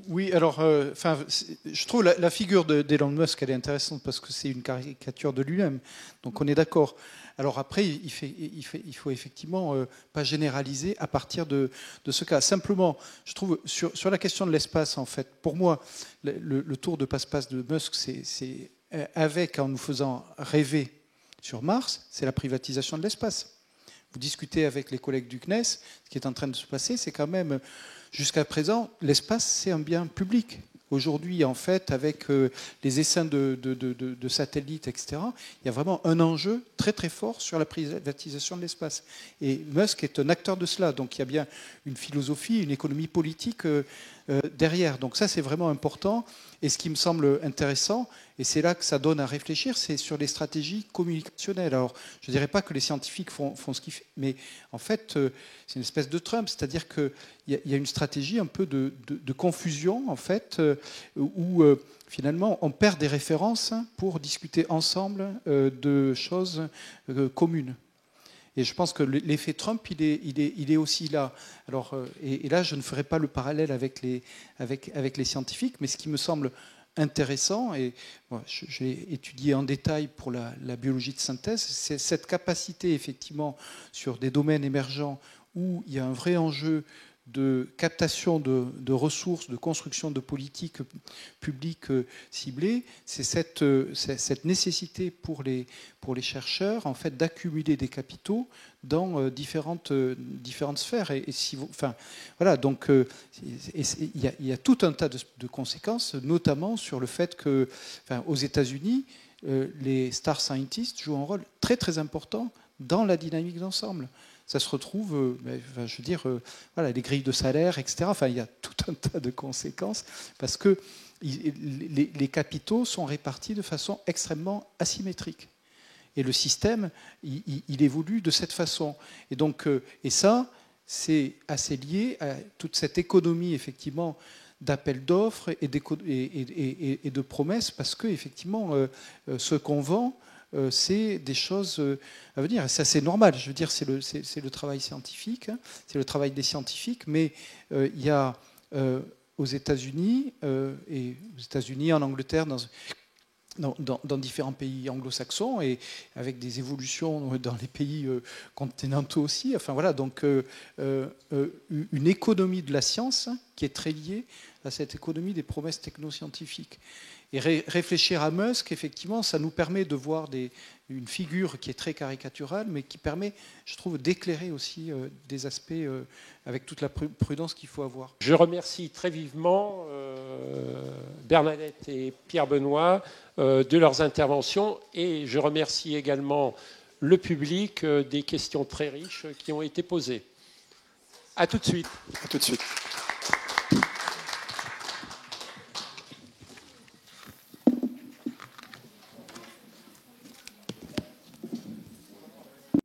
Oui, alors, je trouve la figure d'Elon Musk, elle est intéressante parce que c'est une caricature de lui-même. Donc on est d'accord. Alors après, il faut effectivement pas généraliser à partir de ce cas. Simplement, je trouve, sur la question de l'espace, en fait, pour moi, le tour de passe-passe de Musk, c'est en nous faisant rêver sur Mars, c'est la privatisation de l'espace. Vous discutez avec les collègues du CNES, ce qui est en train de se passer, c'est quand même... Jusqu'à présent, l'espace, c'est un bien public. Aujourd'hui, en fait, avec les essaims de satellites, etc., il y a vraiment un enjeu très très fort sur la privatisation de l'espace. Et Musk est un acteur de cela. Donc il y a bien une philosophie, une économie politique derrière. Donc ça, c'est vraiment important. Et ce qui me semble intéressant, et c'est là que ça donne à réfléchir, c'est sur les stratégies communicationnelles. Alors, je ne dirais pas que les scientifiques font ce qu'ils font, mais en fait, c'est une espèce de Trump, c'est-à-dire qu'il y a une stratégie un peu de confusion, en fait, où finalement, on perd des références pour discuter ensemble de choses communes. Et je pense que l'effet Trump, il est aussi là. Alors, et là, je ne ferai pas le parallèle avec les scientifiques, mais ce qui me semble intéressant, et moi, j'ai étudié en détail pour la biologie de synthèse, c'est cette capacité, effectivement, sur des domaines émergents où il y a un vrai enjeu de captation de ressources, de construction de politiques publiques ciblées, c'est cette nécessité pour les chercheurs, en fait, d'accumuler des capitaux dans différentes sphères. Voilà, donc il y a tout un tas de conséquences, notamment sur le fait que, aux États-Unis, les star scientists jouent un rôle très très important dans la dynamique d'ensemble. Ça se retrouve, je veux dire, voilà, les grilles de salaire, etc. Enfin, il y a tout un tas de conséquences parce que les capitaux sont répartis de façon extrêmement asymétrique. Et le système, il évolue de cette façon. Et donc, et ça, c'est assez lié à toute cette économie, effectivement, d'appels d'offres et de promesses, parce que, effectivement, ce qu'on vend, c'est des choses à venir. Et ça, c'est normal. Je veux dire, c'est le travail scientifique, hein, c'est le travail des scientifiques. Mais il y a aux États-Unis, en Angleterre, dans différents pays anglo-saxons, et avec des évolutions dans les pays continentaux aussi. Enfin voilà, donc une économie de la science qui est très liée à cette économie des promesses technoscientifiques. Et réfléchir à Musk, effectivement, ça nous permet de voir une figure qui est très caricaturale, mais qui permet, je trouve, d'éclairer aussi des aspects avec toute la prudence qu'il faut avoir. Je remercie très vivement Bernadette et Pierre Benoît de leurs interventions, et je remercie également le public des questions très riches qui ont été posées. À tout de suite. À tout de suite.